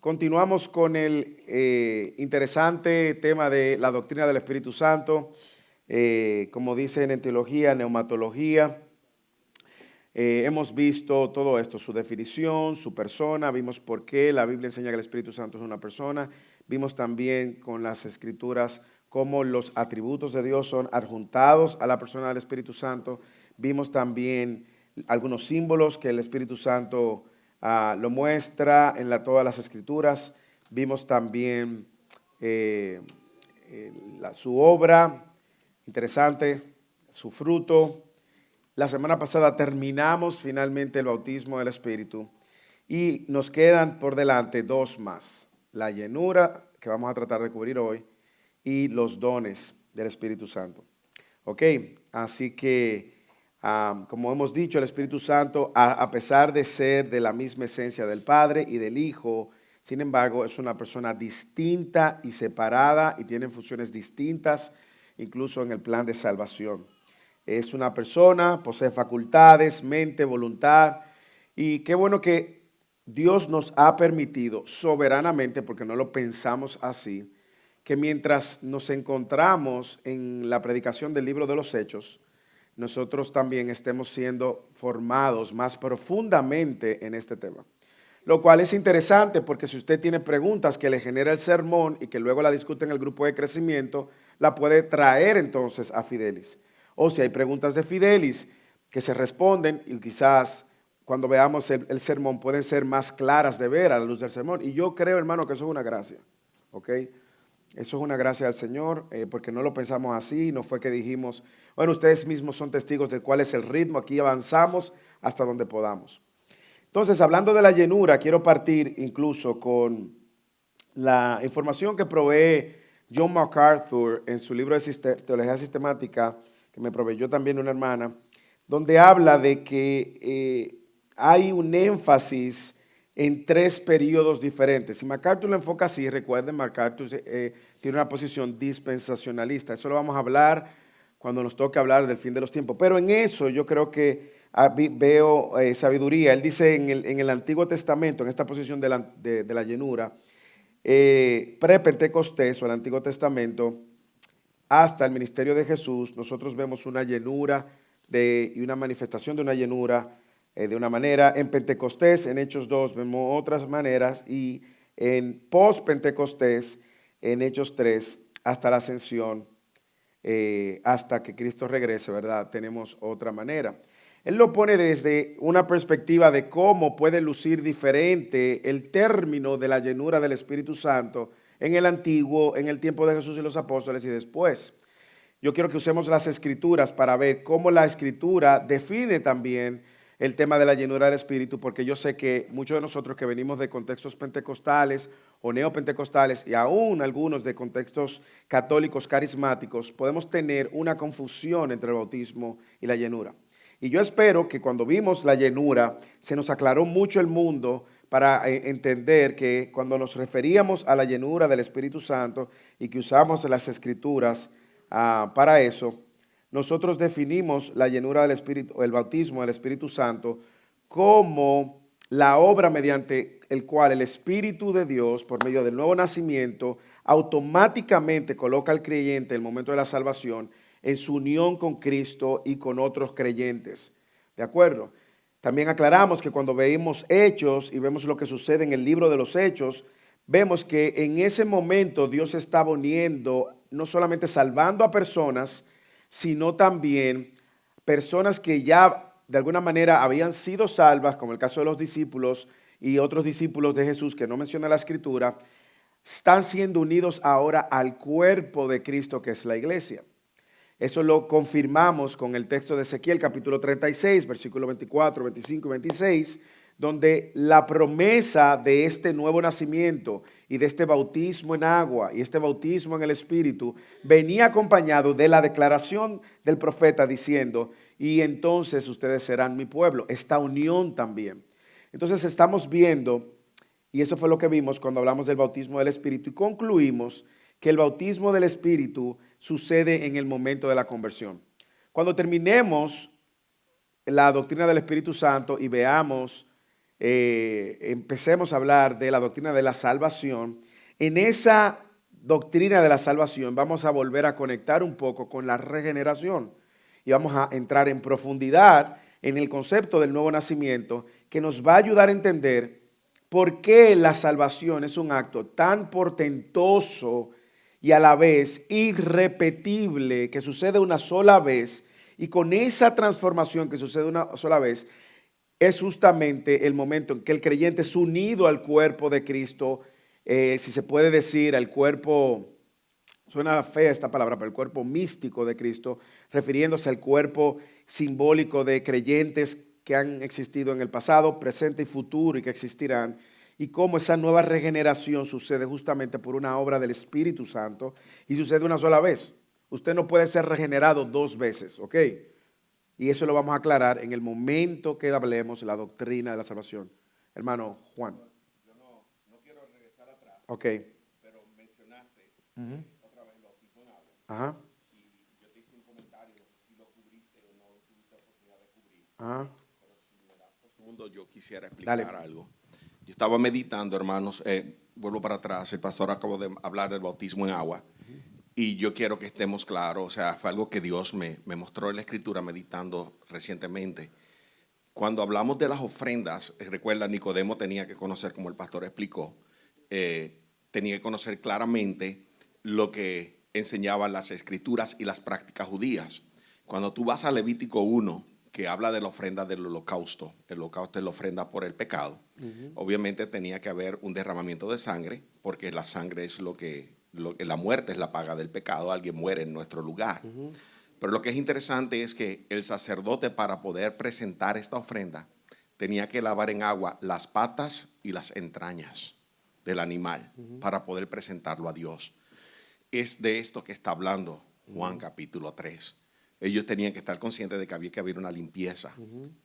Continuamos con el interesante tema de la doctrina del Espíritu Santo, como dicen en teología, neumatología. Hemos visto todo esto, su definición, su persona, vimos por qué la Biblia enseña que el Espíritu Santo es una persona, vimos también con las Escrituras cómo los atributos de Dios son adjuntados a la persona del Espíritu Santo, vimos también algunos símbolos que el Espíritu Santo lo muestra en todas las Escrituras, vimos también su obra, interesante, su fruto. La semana pasada terminamos finalmente el bautismo del Espíritu y nos quedan por delante dos más, la llenura que vamos a tratar de cubrir hoy y los dones del Espíritu Santo. Ok, así que como hemos dicho, el Espíritu Santo, a pesar de ser de la misma esencia del Padre y del Hijo, sin embargo, es una persona distinta y separada y tiene funciones distintas, incluso en el plan de salvación. Es una persona, posee facultades, mente, voluntad, y qué bueno que Dios nos ha permitido soberanamente, porque no lo pensamos así, que mientras nos encontramos en la predicación del libro de los Hechos, nosotros también estemos siendo formados más profundamente en este tema. Lo cual es interesante porque si usted tiene preguntas que le genera el sermón y que luego la discute en el grupo de crecimiento, la puede traer entonces a Fidelis. O si hay preguntas de Fidelis que se responden y quizás cuando veamos el sermón pueden ser más claras de ver a la luz del sermón. Y yo creo, hermano, que eso es una gracia. ¿Ok? Eso es una gracia del Señor, porque no lo pensamos así, no fue que dijimos, bueno, ustedes mismos son testigos de cuál es el ritmo, aquí avanzamos hasta donde podamos. Entonces, hablando de la llenura, quiero partir incluso con la información que provee John MacArthur en su libro de Teología Sistemática, que me proveyó también una hermana, donde habla de que hay un énfasis en tres periodos diferentes. Si MacArthur lo enfoca así, recuerden, MacArthur tiene una posición dispensacionalista. Eso lo vamos a hablar cuando nos toque hablar del fin de los tiempos. Pero en eso yo creo que veo sabiduría. Él dice en el Antiguo Testamento, en esta posición de la llenura, pre-Pentecostés o el Antiguo Testamento, hasta el ministerio de Jesús, nosotros vemos una llenura y una manifestación de una llenura de una manera. En Pentecostés, en Hechos 2, vemos otras maneras y en post-Pentecostés, en Hechos 3, hasta la ascensión, hasta que Cristo regrese, ¿verdad? Tenemos otra manera. Él lo pone desde una perspectiva de cómo puede lucir diferente el término de la llenura del Espíritu Santo en el antiguo, en el tiempo de Jesús y los apóstoles y después. Yo quiero que usemos las escrituras para ver cómo la escritura define también el tema de la llenura del Espíritu, porque yo sé que muchos de nosotros que venimos de contextos pentecostales o neopentecostales y aún algunos de contextos católicos carismáticos, podemos tener una confusión entre el bautismo y la llenura. Y yo espero que cuando vimos la llenura se nos aclaró mucho el mundo para entender que cuando nos referíamos a la llenura del Espíritu Santo y que usamos las Escrituras para eso, nosotros definimos la llenura del Espíritu, el bautismo del Espíritu Santo, como la obra mediante el cual el Espíritu de Dios, por medio del nuevo nacimiento, automáticamente coloca al creyente en el momento de la salvación en su unión con Cristo y con otros creyentes. ¿De acuerdo? También aclaramos que cuando veamos Hechos y vemos lo que sucede en el libro de los Hechos, vemos que en ese momento Dios estaba uniendo, no solamente salvando a personas, sino también personas que ya de alguna manera habían sido salvas, como el caso de los discípulos y otros discípulos de Jesús que no menciona la Escritura, están siendo unidos ahora al cuerpo de Cristo que es la iglesia. Eso lo confirmamos con el texto de Ezequiel capítulo 36, versículos 24, 25 y 26, donde la promesa de este nuevo nacimiento y de este bautismo en agua y este bautismo en el Espíritu venía acompañado de la declaración del profeta diciendo, y entonces ustedes serán mi pueblo, esta unión también. Entonces estamos viendo, y eso fue lo que vimos cuando hablamos del bautismo del Espíritu y concluimos que el bautismo del Espíritu sucede en el momento de la conversión. Cuando terminemos la doctrina del Espíritu Santo y veamos empecemos a hablar de la doctrina de la salvación. En esa doctrina de la salvación vamos a volver a conectar un poco con la regeneración y vamos a entrar en profundidad en el concepto del nuevo nacimiento, que nos va a ayudar a entender por qué la salvación es un acto tan portentoso y a la vez irrepetible, que sucede una sola vez, y con esa transformación que sucede una sola vez, es justamente el momento en que el creyente es unido al cuerpo de Cristo, si se puede decir, al cuerpo, suena fea esta palabra, pero el cuerpo místico de Cristo, refiriéndose al cuerpo simbólico de creyentes que han existido en el pasado, presente y futuro y que existirán, y cómo esa nueva regeneración sucede justamente por una obra del Espíritu Santo y sucede una sola vez. Usted no puede ser regenerado dos veces, ¿ok? Y eso lo vamos a aclarar en el momento que hablemos de la doctrina de la salvación. Hermano Juan. Yo no quiero regresar atrás, Ok. pero mencionaste otra vez el bautismo en agua. Ajá. Y yo te hice un comentario si lo cubriste o no tuviste oportunidad de cubrir. Ajá. Pero si me das un segundo, yo quisiera explicar Dale. algo. Yo estaba meditando, hermanos, vuelvo para atrás, el pastor acabó de hablar del bautismo en agua. Y yo quiero que estemos claros, o sea, fue algo que Dios me mostró en la Escritura meditando recientemente. Cuando hablamos de las ofrendas, recuerda, Nicodemo tenía que conocer, como el pastor explicó, tenía que conocer claramente lo que enseñaban las Escrituras y las prácticas judías. Cuando tú vas a Levítico 1, que habla de la ofrenda del holocausto, el holocausto es la ofrenda por el pecado, obviamente tenía que haber un derramamiento de sangre, porque la sangre es la muerte es la paga del pecado, alguien muere en nuestro lugar. Pero lo que es interesante es que el sacerdote, para poder presentar esta ofrenda, tenía que lavar en agua las patas y las entrañas del animal para poder presentarlo a Dios. Es de esto que está hablando Juan capítulo 3. Ellos tenían que estar conscientes de que había que haber una limpieza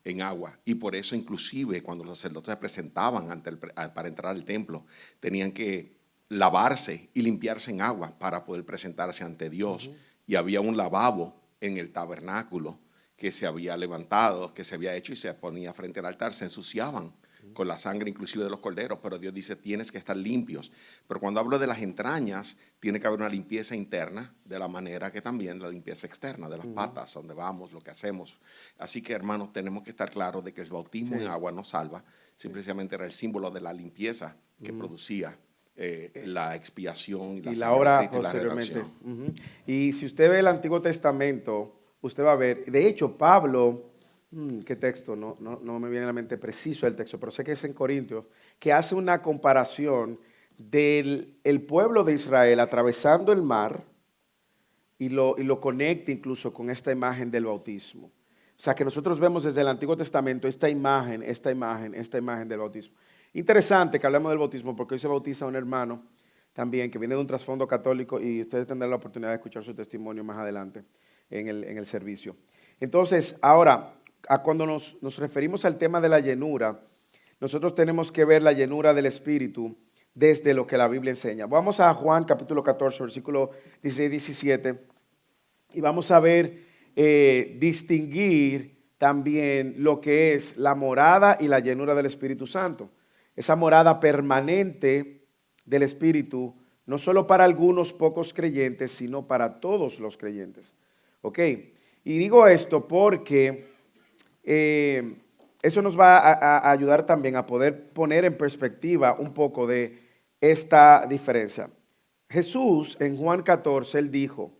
en agua. Y por eso, inclusive, cuando los sacerdotes se presentaban para entrar al templo, tenían que lavarse y limpiarse en agua para poder presentarse ante Dios. Y había un lavabo en el tabernáculo que se había levantado, que se había hecho y se ponía frente al altar. Se ensuciaban con la sangre inclusive de los corderos, pero Dios dice, tienes que estar limpios. Pero cuando hablo de las entrañas, tiene que haber una limpieza interna, de la manera que también la limpieza externa, de las patas, donde vamos, lo que hacemos. Así que, hermanos, tenemos que estar claros de que el bautismo en agua no salva, simplemente era el símbolo de la limpieza que producía la expiación y la la sangre de obra Cristo y la posteriormente. redención. Y si usted ve el Antiguo Testamento, usted va a ver, de hecho, Pablo, ¿qué texto? No me viene a la mente preciso el texto, pero sé que es en Corintios, que hace una comparación del el pueblo de Israel atravesando el mar y lo conecta incluso con esta imagen del bautismo. O sea, que nosotros vemos desde el Antiguo Testamento esta imagen del bautismo. Interesante que hablemos del bautismo porque hoy se bautiza un hermano también que viene de un trasfondo católico y ustedes tendrán la oportunidad de escuchar su testimonio más adelante en el servicio. Entonces, ahora, cuando nos referimos al tema de la llenura, nosotros tenemos que ver la llenura del Espíritu desde lo que la Biblia enseña. Vamos a Juan capítulo 14, versículo 16 y 17, y vamos a ver, distinguir también lo que es la morada y la llenura del Espíritu Santo. Esa morada permanente del Espíritu, no solo para algunos pocos creyentes, sino para todos los creyentes. ¿Ok? Y digo esto porque eso nos va a ayudar también a poder poner en perspectiva un poco de esta diferencia. Jesús en Juan 14, él dijo,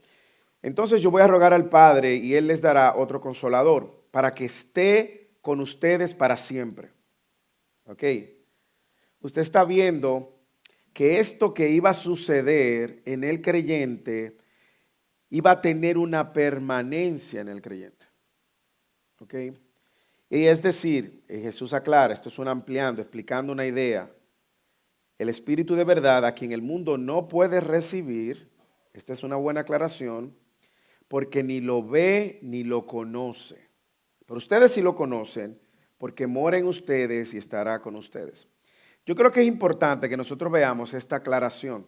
entonces yo voy a rogar al Padre y Él les dará otro consolador para que esté con ustedes para siempre. ¿Ok? Usted está viendo que esto que iba a suceder en el creyente iba a tener una permanencia en el creyente. ¿Ok? Y es decir, Jesús aclara, esto es un ampliando, explicando una idea. El Espíritu de verdad a quien el mundo no puede recibir, esta es una buena aclaración, porque ni lo ve ni lo conoce. Pero ustedes sí lo conocen, porque mora en ustedes y estará con ustedes. Yo creo que es importante que nosotros veamos esta aclaración.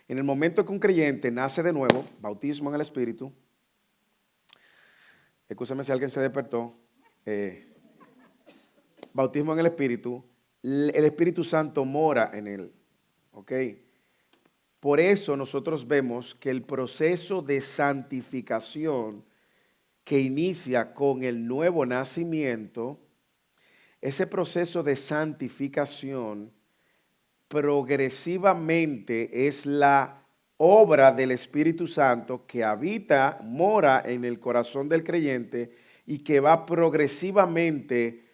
En el momento que un creyente nace de nuevo, bautismo en el Espíritu, escúchame si alguien se despertó, bautismo en el Espíritu, el Espíritu Santo mora en él. ¿Ok? Por eso nosotros vemos que el proceso de santificación que inicia con el nuevo nacimiento, ese proceso de santificación progresivamente es la obra del Espíritu Santo que habita, mora en el corazón del creyente y que va progresivamente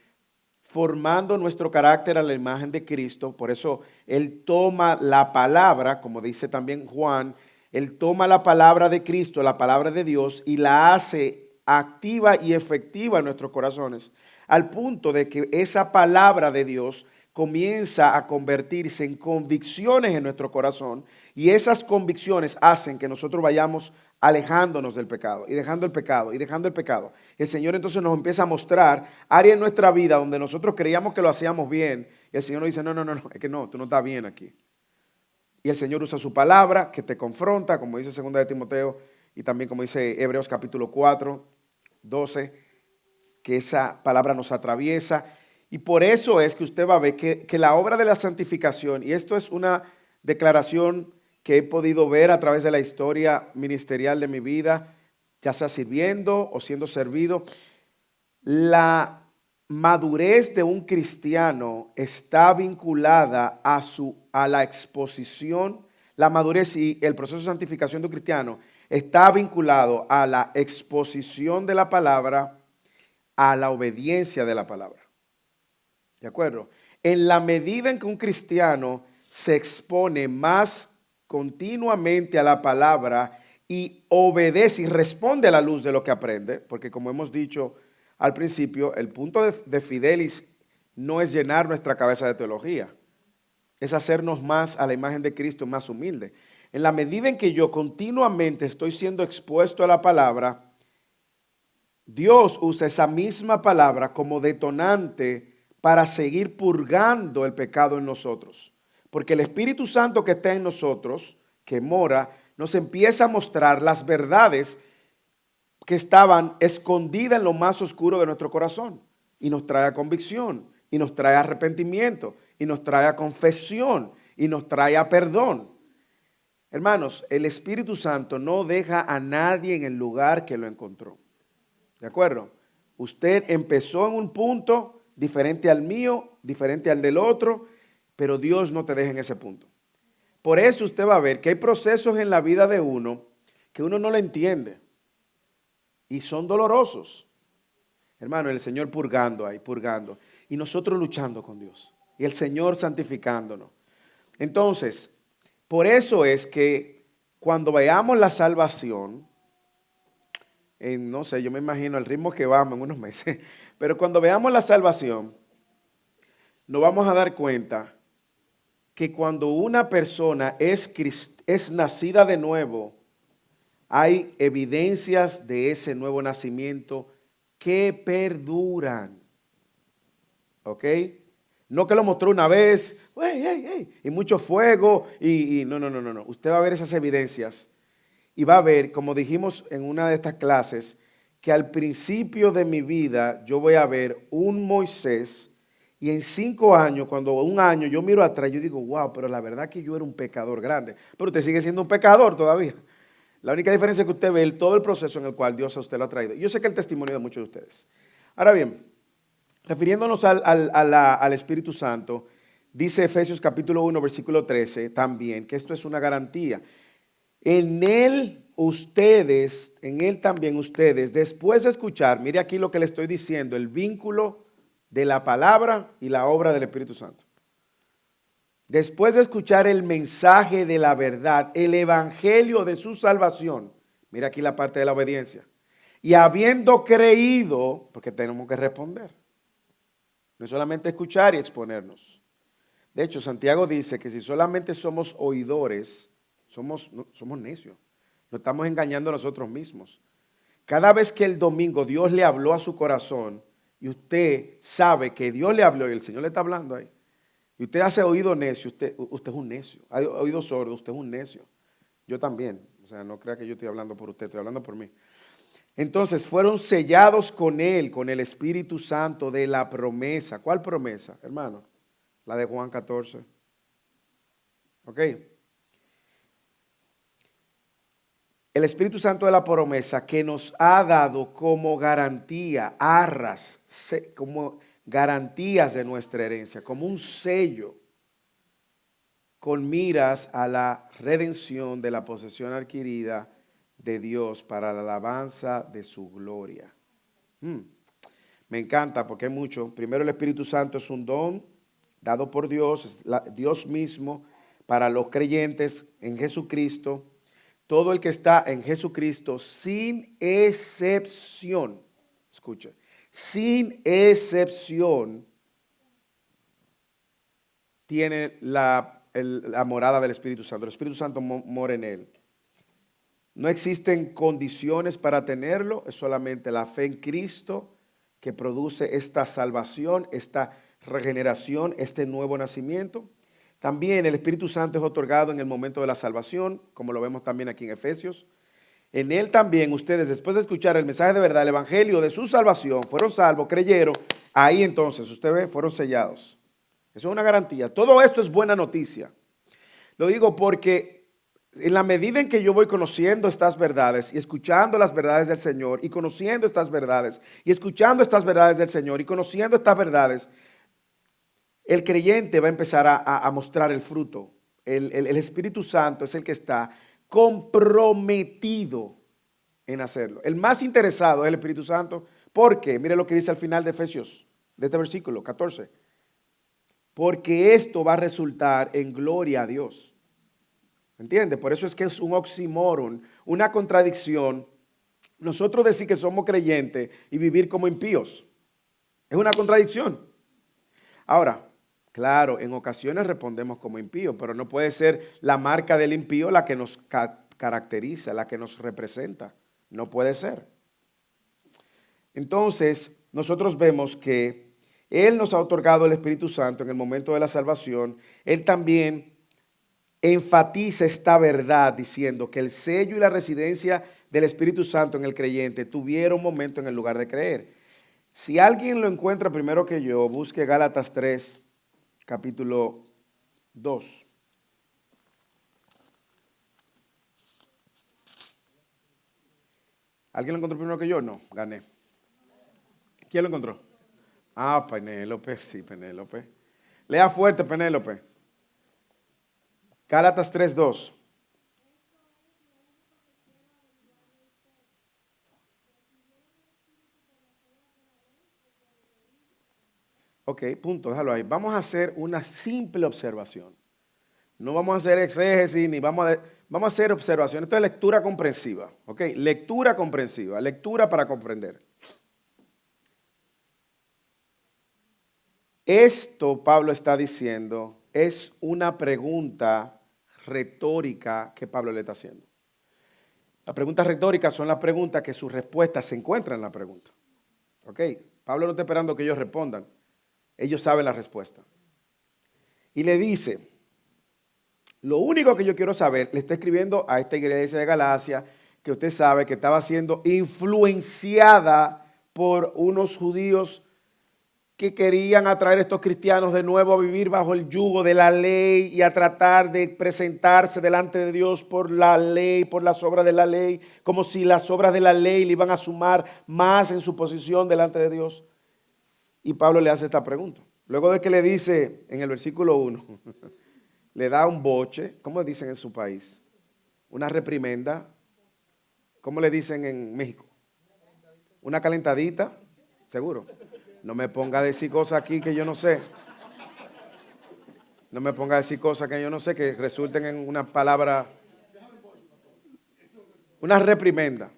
formando nuestro carácter a la imagen de Cristo. Por eso Él toma la palabra, como dice también Juan, Él toma la palabra de Cristo, la palabra de Dios, y la hace activa y efectiva en nuestros corazones, al punto de que esa palabra de Dios comienza a convertirse en convicciones en nuestro corazón, y esas convicciones hacen que nosotros vayamos alejándonos del pecado y dejando el pecado y dejando el pecado. El Señor entonces nos empieza a mostrar áreas en nuestra vida donde nosotros creíamos que lo hacíamos bien, y el Señor nos dice, no, es que no, tú no estás bien aquí. Y el Señor usa su palabra que te confronta, como dice 2 de Timoteo, y también como dice Hebreos capítulo 4, 12, que esa palabra nos atraviesa. Y por eso es que usted va a ver que la obra de la santificación, y esto es una declaración que he podido ver a través de la historia ministerial de mi vida, ya sea sirviendo o siendo servido, la madurez de un cristiano está vinculada a la exposición, la madurez y el proceso de santificación de un cristiano está vinculado a la exposición de la palabra, a la obediencia de la palabra. ¿De acuerdo? En la medida en que un cristiano se expone más continuamente a la palabra y obedece y responde a la luz de lo que aprende, porque como hemos dicho al principio, el punto de Fidelis no es llenar nuestra cabeza de teología, es hacernos más a la imagen de Cristo, más humilde. En la medida en que yo continuamente estoy siendo expuesto a la palabra, Dios usa esa misma palabra como detonante para seguir purgando el pecado en nosotros. Porque el Espíritu Santo que está en nosotros, que mora, nos empieza a mostrar las verdades que estaban escondidas en lo más oscuro de nuestro corazón. Y nos trae a convicción, y nos trae a arrepentimiento, y nos trae a confesión, y nos trae a perdón. Hermanos, el Espíritu Santo no deja a nadie en el lugar que lo encontró. ¿De acuerdo? Usted empezó en un punto diferente al mío, diferente al del otro, pero Dios no te deja en ese punto. Por eso usted va a ver que hay procesos en la vida de uno que uno no le entiende y son dolorosos. Hermano, el Señor purgando ahí, purgando, y nosotros luchando con Dios, y el Señor santificándonos. Entonces, por eso es que cuando veamos la salvación, no sé, yo me imagino el ritmo que vamos en unos meses, pero cuando veamos la salvación, nos vamos a dar cuenta que cuando una persona es nacida de nuevo, hay evidencias de ese nuevo nacimiento que perduran. ¿Ok? No que lo mostró una vez, y mucho fuego, y no. Usted va a ver esas evidencias y va a ver, como dijimos en una de estas clases, que al principio de mi vida yo voy a ver un Moisés y en 5 años, cuando un año yo miro atrás, yo digo, wow, pero la verdad que yo era un pecador grande. Pero usted sigue siendo un pecador todavía. La única diferencia es que usted ve todo el proceso en el cual Dios a usted lo ha traído. Yo sé que el testimonio de muchos de ustedes. Ahora bien, refiriéndonos al Espíritu Santo, dice Efesios capítulo 1, versículo 13 también, que esto es una garantía. En Él también ustedes, después de escuchar, mire aquí lo que le estoy diciendo, el vínculo de la palabra y la obra del Espíritu Santo. Después de escuchar el mensaje de la verdad, el evangelio de su salvación, mira aquí la parte de la obediencia, y habiendo creído, porque tenemos que responder, no es solamente escuchar y exponernos. De hecho, Santiago dice que si solamente somos oidores, somos necios, nos estamos engañando a nosotros mismos. Cada vez que el domingo Dios le habló a su corazón y usted sabe que Dios le habló y el Señor le está hablando ahí, y usted hace oído necio, usted es un necio. Hay oído sordo, usted es un necio. Yo también. O sea, no crea que yo estoy hablando por usted, estoy hablando por mí. Entonces, fueron sellados con Él, con el Espíritu Santo de la promesa. ¿Cuál promesa, hermano? la de Juan 14. ¿Ok? El Espíritu Santo de la promesa que nos ha dado como garantía, arras, como garantías de nuestra herencia, como un sello con miras a la redención de la posesión adquirida de Dios para la alabanza de su gloria. Me encanta porque hay mucho. Primero, el Espíritu Santo es un don dado por Dios, es Dios mismo para los creyentes en Jesucristo. Todo el que está en Jesucristo, sin excepción, escucha, sin excepción, tiene la morada del Espíritu Santo. El Espíritu Santo mora en él. No existen condiciones para tenerlo, es solamente la fe en Cristo que produce esta salvación, esta regeneración, este nuevo nacimiento. También el Espíritu Santo es otorgado en el momento de la salvación, como lo vemos también aquí en Efesios. En él también ustedes, después de escuchar el mensaje de verdad, el evangelio de su salvación, fueron salvos, creyeron, ahí entonces, usted ve, fueron sellados. Eso es una garantía. Todo esto es buena noticia. Lo digo porque en la medida en que yo voy conociendo estas verdades y escuchando las verdades del Señor y conociendo estas verdades y escuchando estas verdades del Señor y conociendo estas verdades, el creyente va a empezar a mostrar el fruto. El Espíritu Santo es el que está comprometido en hacerlo. El más interesado es el Espíritu Santo. Porque, mire lo que dice al final de Efesios, de este versículo 14. Porque esto va a resultar en gloria a Dios. ¿Entiende? Por eso es que es un oxímoron, una contradicción. Nosotros decir que somos creyentes y vivir como impíos. Es una contradicción. Ahora, claro, en ocasiones respondemos como impíos, pero no puede ser la marca del impío la que nos caracteriza, la que nos representa. No puede ser. Entonces, nosotros vemos que Él nos ha otorgado el Espíritu Santo en el momento de la salvación. Él también enfatiza esta verdad diciendo que el sello y la residencia del Espíritu Santo en el creyente tuvieron momento en el lugar de creer. Si alguien lo encuentra primero que yo, busque Gálatas 3, capítulo 2. ¿Alguien lo encontró primero que yo? No, gané. ¿Quién lo encontró? Ah, Penélope, sí, Penélope. Lea fuerte, Penélope. Gálatas 3:2. Ok, punto, déjalo ahí. Vamos a hacer una simple observación. No vamos a hacer exégesis ni vamos a hacer observación. Esto es lectura comprensiva, ok. Lectura comprensiva, lectura para comprender. Esto, Pablo está diciendo, es una pregunta retórica que Pablo le está haciendo. Las preguntas retóricas son las preguntas que su respuesta se encuentra en la pregunta. ¿Ok? Pablo no está esperando que ellos respondan. Ellos saben la respuesta. Y le dice, lo único que yo quiero saber, le está escribiendo a esta iglesia de Galacia, que usted sabe que estaba siendo influenciada por unos judíos que querían atraer a estos cristianos de nuevo a vivir bajo el yugo de la ley y a tratar de presentarse delante de Dios por la ley, por las obras de la ley, como si las obras de la ley le iban a sumar más en su posición delante de Dios. Y Pablo le hace esta pregunta. Luego de que le dice en el versículo 1, le da un boche, ¿cómo dicen en su país? Una reprimenda. ¿Cómo le dicen en México? Una calentadita, seguro. No me ponga a decir cosas aquí que yo no sé. No me ponga a decir cosas que yo no sé, que resulten en una palabra, una reprimenda.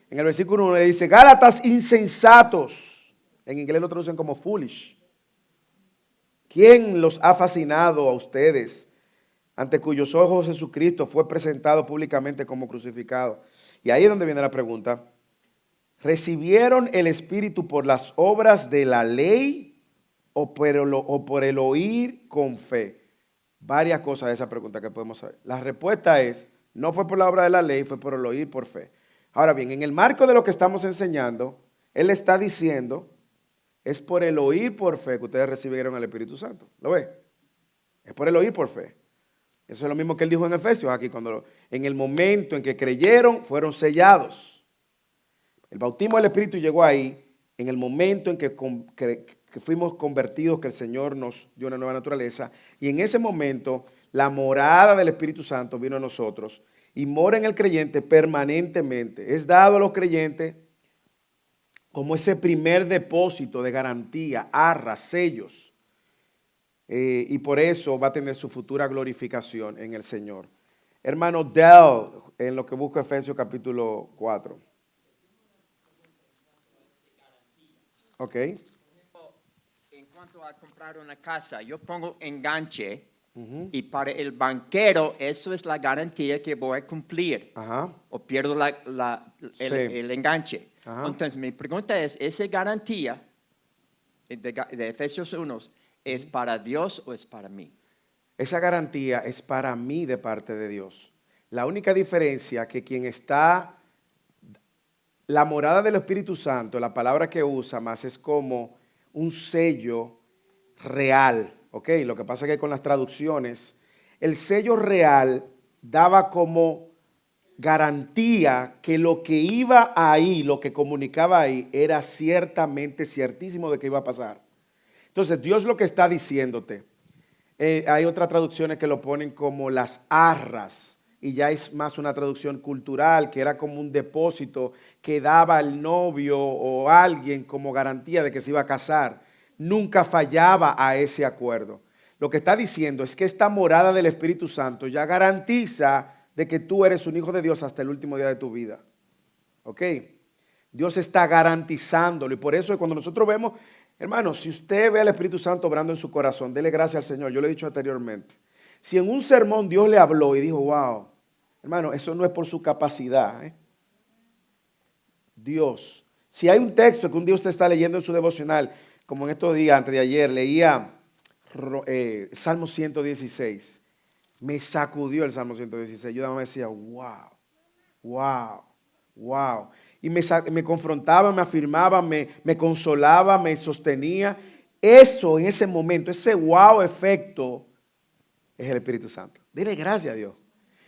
En el versículo 1 le dice, Gálatas insensatos. En inglés lo traducen como foolish. ¿Quién los ha fascinado a ustedes, ante cuyos ojos Jesucristo fue presentado públicamente como crucificado? Y ahí es donde viene la pregunta. ¿Recibieron el Espíritu por las obras de la ley o por el oír con fe? Varias cosas de esa pregunta que podemos saber. La respuesta es, no fue por la obra de la ley, fue por el oír por fe. Ahora bien, en el marco de lo que estamos enseñando, él está diciendo Es por el oír por fe que ustedes recibieron al Espíritu Santo. ¿Lo ve? Es por el oír por fe. Eso es lo mismo que él dijo en Efesios aquí, cuando en el momento en que creyeron, fueron sellados. El bautismo del Espíritu llegó ahí, en el momento en que fuimos convertidos, que el Señor nos dio una nueva naturaleza, y en ese momento la morada del Espíritu Santo vino a nosotros y mora en el creyente permanentemente. Es dado a los creyentes como ese primer depósito de garantía, arras, sellos. Y por eso va a tener su futura glorificación en el Señor. Hermano Dell, en lo que busca Efesios capítulo 4. Ok. En cuanto a comprar una casa, yo pongo enganche y para el banquero eso es la garantía que voy a cumplir. Ajá. O pierdo Sí. el enganche. Ajá. Entonces mi pregunta es, ¿esa garantía de Efesios 1 es para Dios o es para mí? Esa garantía es para mí de parte de Dios. La única diferencia que quien está, la morada del Espíritu Santo, la palabra que usa más es como un sello real, ¿ok? Lo que pasa es que con las traducciones, el sello real daba como garantía que lo que iba ahí, lo que comunicaba ahí, era ciertamente, ciertísimo de que iba a pasar. Entonces, Dios lo que está diciéndote, hay otras traducciones que lo ponen como las arras, y ya es más una traducción cultural, que era como un depósito que daba el novio o alguien como garantía de que se iba a casar. Nunca fallaba a ese acuerdo. Lo que está diciendo es que esta morada del Espíritu Santo ya garantiza de que tú eres un hijo de Dios hasta el último día de tu vida. ¿Ok? Dios está garantizándolo, y por eso cuando nosotros vemos, hermanos, si usted ve al Espíritu Santo obrando en su corazón, dele gracias al Señor. Yo lo he dicho anteriormente. Si en un sermón Dios le habló y dijo, wow, hermano, eso no es por su capacidad. Dios. Si hay un texto que un día usted está leyendo en su devocional, como en estos días, antes de ayer, leía Salmo 116. Me sacudió el Salmo 116. Yo me decía, wow, wow, wow. Y me confrontaba, me afirmaba, me consolaba, me sostenía. Eso en ese momento, ese wow efecto, es el Espíritu Santo. Dile gracias a Dios.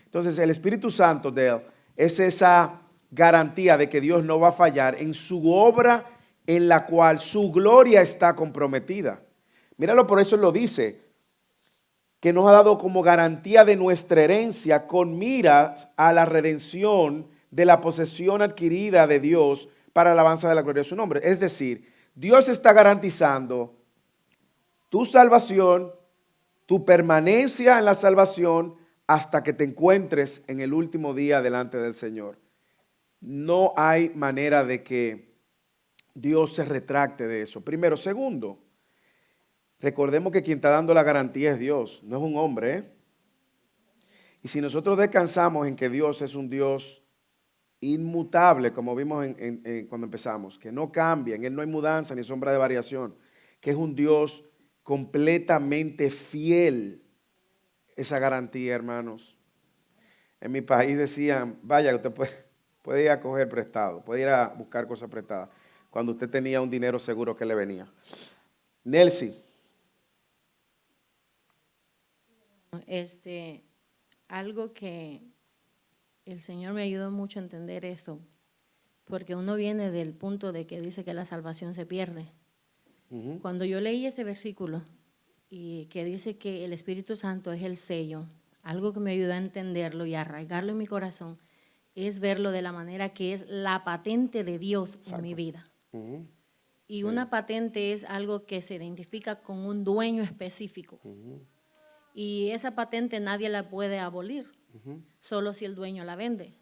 Entonces, el Espíritu Santo de él es esa garantía de que Dios no va a fallar en su obra en la cual su gloria está comprometida. Míralo, por eso él lo dice, que nos ha dado como garantía de nuestra herencia con miras a la redención de la posesión adquirida de Dios para la alabanza de la gloria de su nombre. Es decir, Dios está garantizando tu salvación, tu permanencia en la salvación hasta que te encuentres en el último día delante del Señor. No hay manera de que Dios se retracte de eso. Primero. Segundo, recordemos que quien está dando la garantía es Dios, no es un hombre. Y si nosotros descansamos en que Dios es un Dios inmutable, como vimos cuando empezamos, que no cambia, en Él no hay mudanza ni sombra de variación, que es un Dios completamente fiel. Esa garantía, hermanos. En mi país decían, vaya, usted puede ir a coger prestado, puede ir a buscar cosas prestadas, cuando usted tenía un dinero seguro que le venía. Nelcy. Algo que el Señor me ayudó mucho a entender esto, porque uno viene del punto de que dice que la salvación se pierde. Cuando yo leí ese versículo y que dice que el Espíritu Santo es el sello, algo que me ayudó a entenderlo y a arraigarlo en mi corazón, es verlo de la manera que es la patente de Dios en mi vida. Y una patente es algo que se identifica con un dueño específico. Y esa patente nadie la puede abolir, solo si el dueño la vende.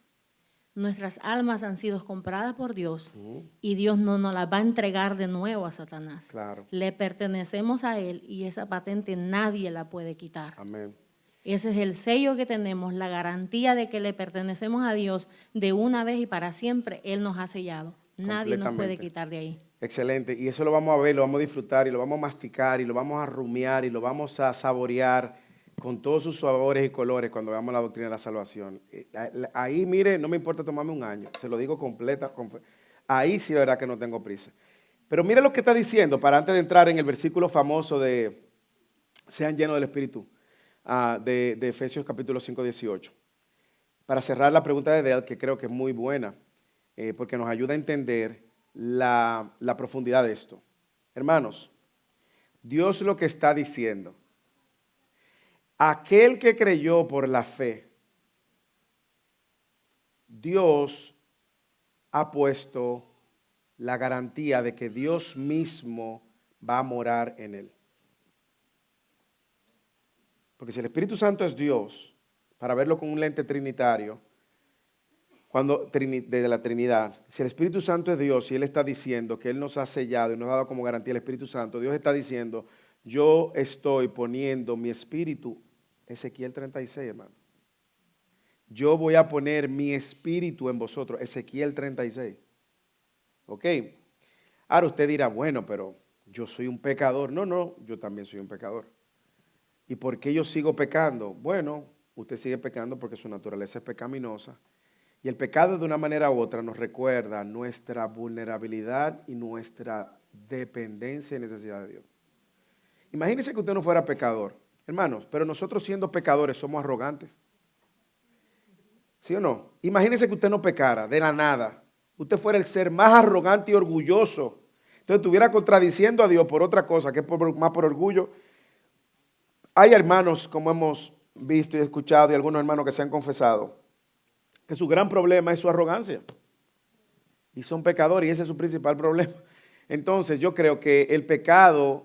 Nuestras almas han sido compradas por Dios y Dios no nos las va a entregar de nuevo a Satanás. Claro. Le pertenecemos a Él y esa patente nadie la puede quitar. Amén. Ese es el sello que tenemos, la garantía de que le pertenecemos a Dios de una vez y para siempre. Él nos ha sellado. Nadie nos puede quitar de ahí. Excelente. Y eso lo vamos a ver, lo vamos a disfrutar y lo vamos a masticar y lo vamos a rumiar y lo vamos a saborear con todos sus sabores y colores cuando veamos la doctrina de la salvación. Ahí, mire, no me importa tomarme un año, se lo digo completa. Ahí sí, de verdad que no tengo prisa. Pero mire lo que está diciendo, para antes de entrar en el versículo famoso de sean llenos del Espíritu, de Efesios capítulo 5, 18. Para cerrar la pregunta de Dale, que creo que es muy buena, porque nos ayuda a entender la profundidad de esto. Hermanos, Dios lo que está diciendo, aquel que creyó por la fe, Dios ha puesto la garantía de que Dios mismo va a morar en él. Porque si el Espíritu Santo es Dios, para verlo con un lente trinitario, de la Trinidad, si el Espíritu Santo es Dios y Él está diciendo que Él nos ha sellado y nos ha dado como garantía el Espíritu Santo, Dios está diciendo, yo estoy poniendo mi espíritu, Ezequiel 36, hermano. Yo voy a poner mi espíritu en vosotros, Ezequiel 36. ¿Ok? Ahora usted dirá, bueno, pero yo soy un pecador. No, yo también soy un pecador. ¿Y por qué yo sigo pecando? Bueno, usted sigue pecando porque su naturaleza es pecaminosa. Y el pecado de una manera u otra nos recuerda nuestra vulnerabilidad y nuestra dependencia y necesidad de Dios. Imagínese que usted no fuera pecador, hermanos, pero nosotros siendo pecadores somos arrogantes. ¿Sí o no? Imagínese que usted no pecara de la nada. Usted fuera el ser más arrogante y orgulloso. Entonces estuviera contradiciendo a Dios por otra cosa, que es más por orgullo. Hay hermanos, como hemos visto y escuchado, y algunos hermanos que se han confesado, que su gran problema es su arrogancia. Y son pecadores y ese es su principal problema. Entonces yo creo que el pecado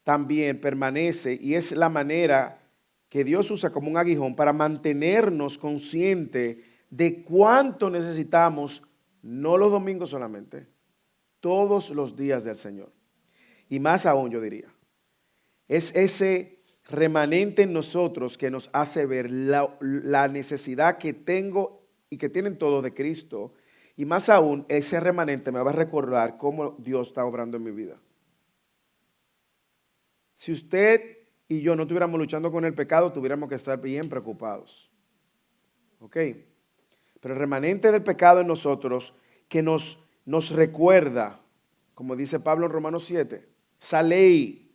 también permanece y es la manera que Dios usa como un aguijón para mantenernos conscientes de cuánto necesitamos, no los domingos solamente, todos los días del Señor. Y más aún, yo diría, es ese remanente en nosotros que nos hace ver la necesidad que tengo y que tienen todos de Cristo. Y más aún, ese remanente me va a recordar cómo Dios está obrando en mi vida. Si usted y yo no estuviéramos luchando con el pecado, tuviéramos que estar bien preocupados. ¿Ok? Pero el remanente del pecado en nosotros que nos recuerda, como dice Pablo en Romanos 7, esa ley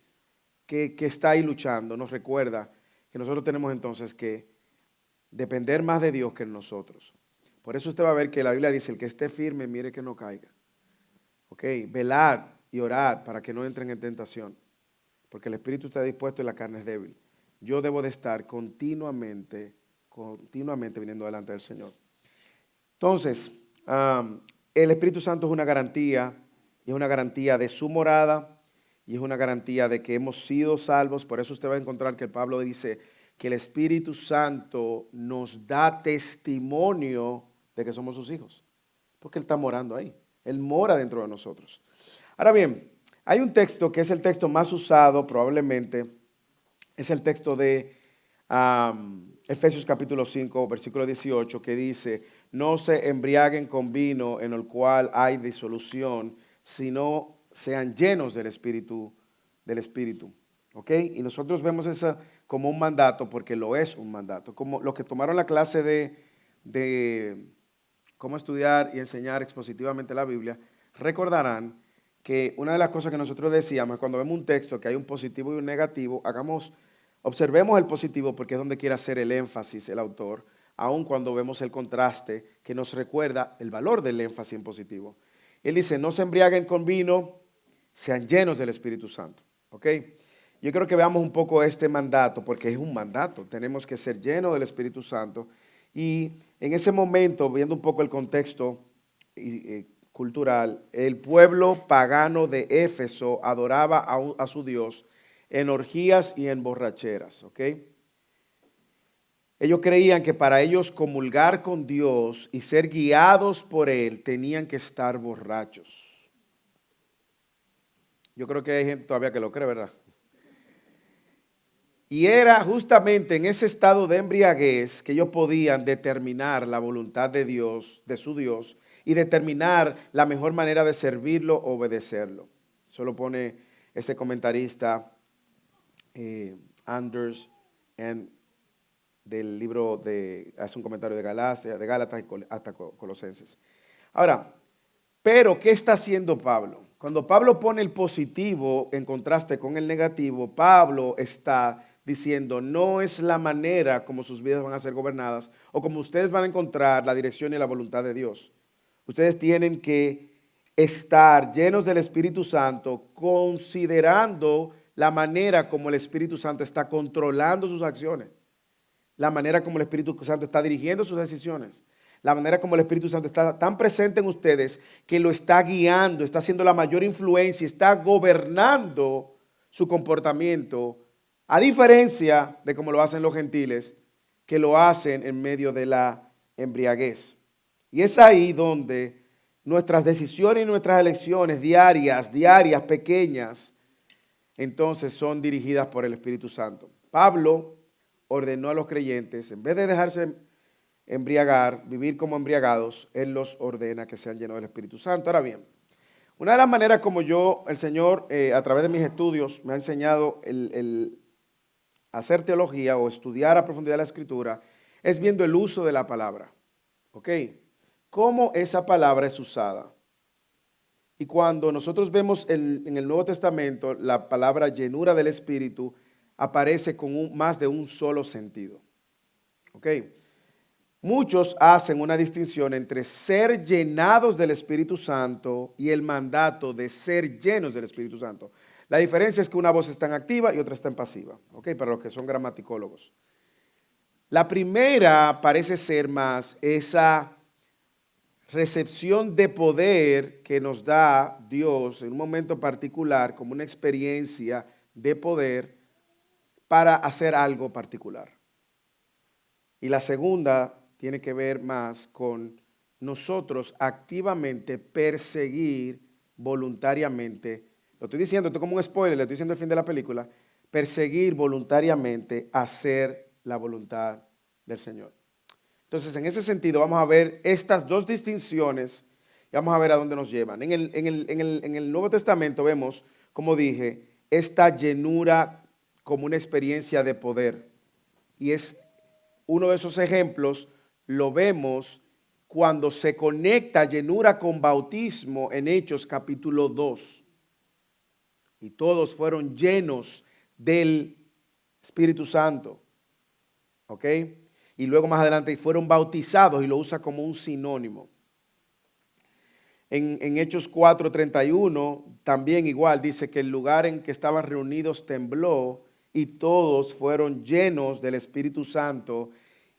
que está ahí luchando, nos recuerda que nosotros tenemos entonces que depender más de Dios que en nosotros. Por eso usted va a ver que la Biblia dice, el que esté firme, mire que no caiga. ¿Ok? Velad y orad para que no entren en tentación. Porque el espíritu está dispuesto y la carne es débil. Yo debo de estar continuamente viniendo delante del Señor. Entonces, el Espíritu Santo es una garantía, y es una garantía de su morada, y es una garantía de que hemos sido salvos. Por eso usted va a encontrar que Pablo dice que el Espíritu Santo nos da testimonio de que somos sus hijos. Porque Él está morando ahí. Él mora dentro de nosotros. Ahora bien, hay un texto que es el texto más usado probablemente, es el texto de Efesios capítulo 5, versículo 18, que dice, no se embriaguen con vino en el cual hay disolución, sino sean llenos del Espíritu. ¿Ok? Y nosotros vemos eso como un mandato, porque lo es un mandato. Como los que tomaron la clase de cómo estudiar y enseñar expositivamente la Biblia, recordarán que una de las cosas que nosotros decíamos es cuando vemos un texto que hay un positivo y un negativo, observemos el positivo porque es donde quiere hacer el énfasis el autor, aun cuando vemos el contraste que nos recuerda el valor del énfasis en positivo. Él dice, no se embriaguen con vino, sean llenos del Espíritu Santo. ¿Ok? Yo creo que veamos un poco este mandato, porque es un mandato, tenemos que ser llenos del Espíritu Santo. Y en ese momento, viendo un poco el contexto cultural, el pueblo pagano de Éfeso adoraba a su Dios en orgías y en borracheras, ¿ok? Ellos creían que para ellos comulgar con Dios y ser guiados por Él tenían que estar borrachos. Yo creo que hay gente todavía que lo cree, ¿verdad? Y era justamente en ese estado de embriaguez que ellos podían determinar la voluntad de Dios, de su Dios, y determinar la mejor manera de servirlo o obedecerlo. Eso lo pone ese comentarista Anders del libro hace un comentario de Gálatas y hasta Colosenses. Ahora, pero ¿qué está haciendo Pablo? Cuando Pablo pone el positivo en contraste con el negativo, Pablo está diciendo, no es la manera como sus vidas van a ser gobernadas o como ustedes van a encontrar la dirección y la voluntad de Dios. Ustedes tienen que estar llenos del Espíritu Santo, considerando la manera como el Espíritu Santo está controlando sus acciones, la manera como el Espíritu Santo está dirigiendo sus decisiones, la manera como el Espíritu Santo está tan presente en ustedes que lo está guiando, está haciendo la mayor influencia, está gobernando su comportamiento, a diferencia de como lo hacen los gentiles, que lo hacen en medio de la embriaguez. Y es ahí donde nuestras decisiones y nuestras elecciones diarias, pequeñas, entonces son dirigidas por el Espíritu Santo. Pablo ordenó a los creyentes, en vez de dejarse embriagar, vivir como embriagados, él los ordena que sean llenos del Espíritu Santo. Ahora bien, una de las maneras como el Señor, a través de mis estudios, me ha enseñado el hacer teología o estudiar a profundidad la Escritura, es viendo el uso de la palabra. ¿Ok? Cómo esa palabra es usada. Y cuando nosotros vemos en el Nuevo Testamento la palabra llenura del Espíritu, aparece con más de un solo sentido. ¿Ok? Muchos hacen una distinción entre ser llenados del Espíritu Santo y el mandato de ser llenos del Espíritu Santo. La diferencia es que una voz está en activa y otra está en pasiva. ¿Ok? Para los que son gramaticólogos. La primera parece ser más esa recepción de poder que nos da Dios en un momento particular, como una experiencia de poder para hacer algo particular. Y la segunda tiene que ver más con nosotros activamente perseguir voluntariamente, lo estoy diciendo, esto es como un spoiler, le estoy diciendo el fin de la película, perseguir voluntariamente hacer la voluntad del Señor. Entonces, en ese sentido, vamos a ver estas dos distinciones y vamos a ver a dónde nos llevan. En el Nuevo Testamento vemos, como dije, esta llenura como una experiencia de poder. Y es uno de esos ejemplos, lo vemos cuando se conecta llenura con bautismo en Hechos capítulo 2. Y todos fueron llenos del Espíritu Santo. ¿Ok? Y luego más adelante fueron bautizados y lo usa como un sinónimo. En Hechos 4:31 también igual dice que el lugar en que estaban reunidos tembló y todos fueron llenos del Espíritu Santo.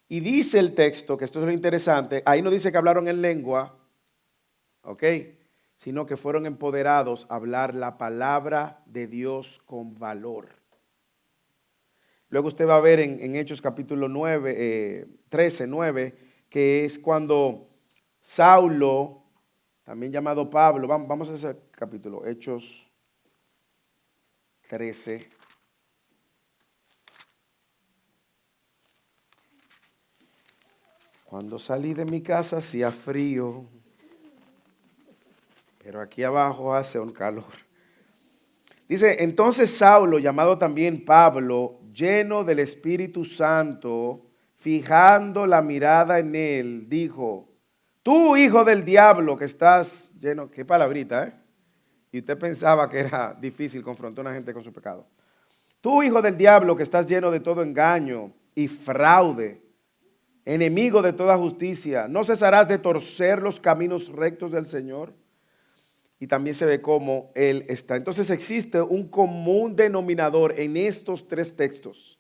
Y dice el texto, que esto es lo interesante, ahí no dice que hablaron en lengua, ¿ok? Sino que fueron empoderados a hablar la palabra de Dios con valor. Luego usted va a ver en Hechos capítulo 13:9, que es cuando Saulo, también llamado Pablo, vamos a ese capítulo, Hechos 13. Cuando salí de mi casa hacía frío, pero aquí abajo hace un calor. Dice, entonces Saulo, llamado también Pablo, lleno del Espíritu Santo, fijando la mirada en él, dijo, tú hijo del diablo que estás lleno, qué palabrita, ¿eh? Y usted pensaba que era difícil confrontar a una gente con su pecado. Tú hijo del diablo que estás lleno de todo engaño y fraude, enemigo de toda justicia, ¿no cesarás de torcer los caminos rectos del Señor? Y también se ve cómo Él está. Entonces existe un común denominador en estos tres textos.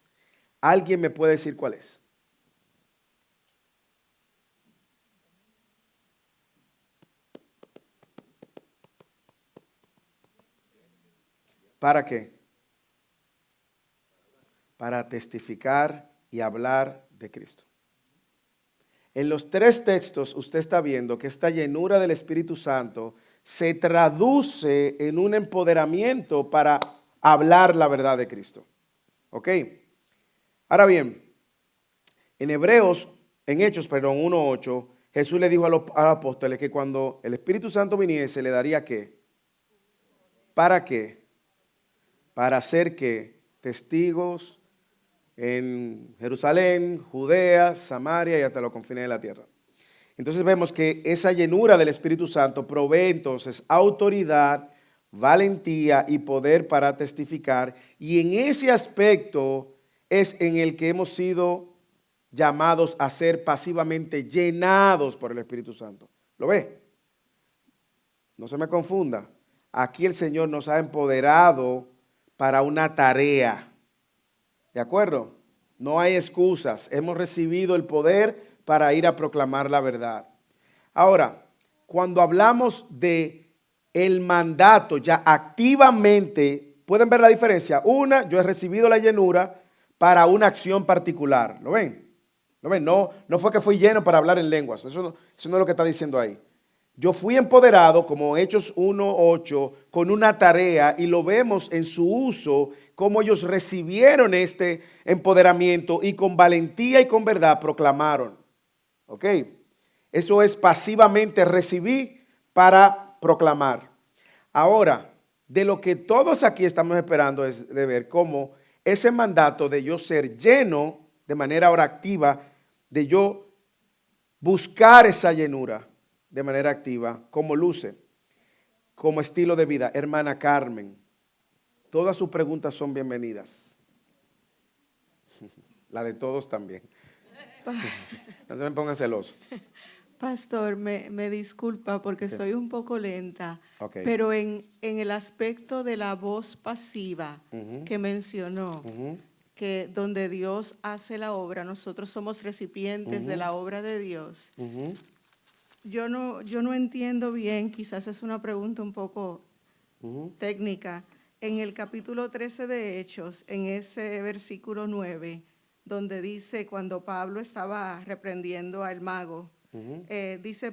¿Alguien me puede decir cuál es? ¿Para qué? Para testificar y hablar de Cristo. En los tres textos usted está viendo que esta llenura del Espíritu Santo se traduce en un empoderamiento para hablar la verdad de Cristo. ¿Ok? Ahora bien, en Hechos 1:8, Jesús le dijo a los apóstoles que cuando el Espíritu Santo viniese, le daría ¿qué? ¿Para qué? Para ser ¿qué? Testigos en Jerusalén, Judea, Samaria y hasta los confines de la tierra. Entonces vemos que esa llenura del Espíritu Santo provee entonces autoridad valentía y poder para testificar. Y en ese aspecto es en el que hemos sido llamados a ser pasivamente llenados por el Espíritu Santo. ¿Lo ve? No se me confunda. Aquí el Señor nos ha empoderado para una tarea. ¿De acuerdo? No hay excusas. Hemos recibido el poder para ir a proclamar la verdad. Ahora, cuando hablamos de el mandato ya activamente, ¿pueden ver la diferencia? Una, yo he recibido la llenura para una acción particular. ¿Lo ven? ¿Lo ven? No fue que fui lleno para hablar en lenguas. Eso no es lo que está diciendo ahí. Yo fui empoderado, como Hechos 1:8, con una tarea y lo vemos en su uso, cómo ellos recibieron este empoderamiento y con valentía y con verdad proclamaron. ¿Ok? Eso es pasivamente recibí para proclamar. Ahora, de lo que todos aquí estamos esperando es de ver cómo ese mandato de yo ser lleno de manera ahora activa, de yo buscar esa llenura de manera activa, como luce, como estilo de vida. Hermana Carmen, todas sus preguntas son bienvenidas. La de todos también. No se me pongan celosos. Pastor, me disculpa porque estoy un poco lenta, Ok. pero en el aspecto de la voz pasiva que mencionó, que donde Dios hace la obra, nosotros somos recipientes de la obra de Dios. Yo no entiendo bien, quizás es una pregunta un poco técnica. En el capítulo 13 de Hechos, en ese versículo 9, donde dice cuando Pablo estaba reprendiendo al mago, dice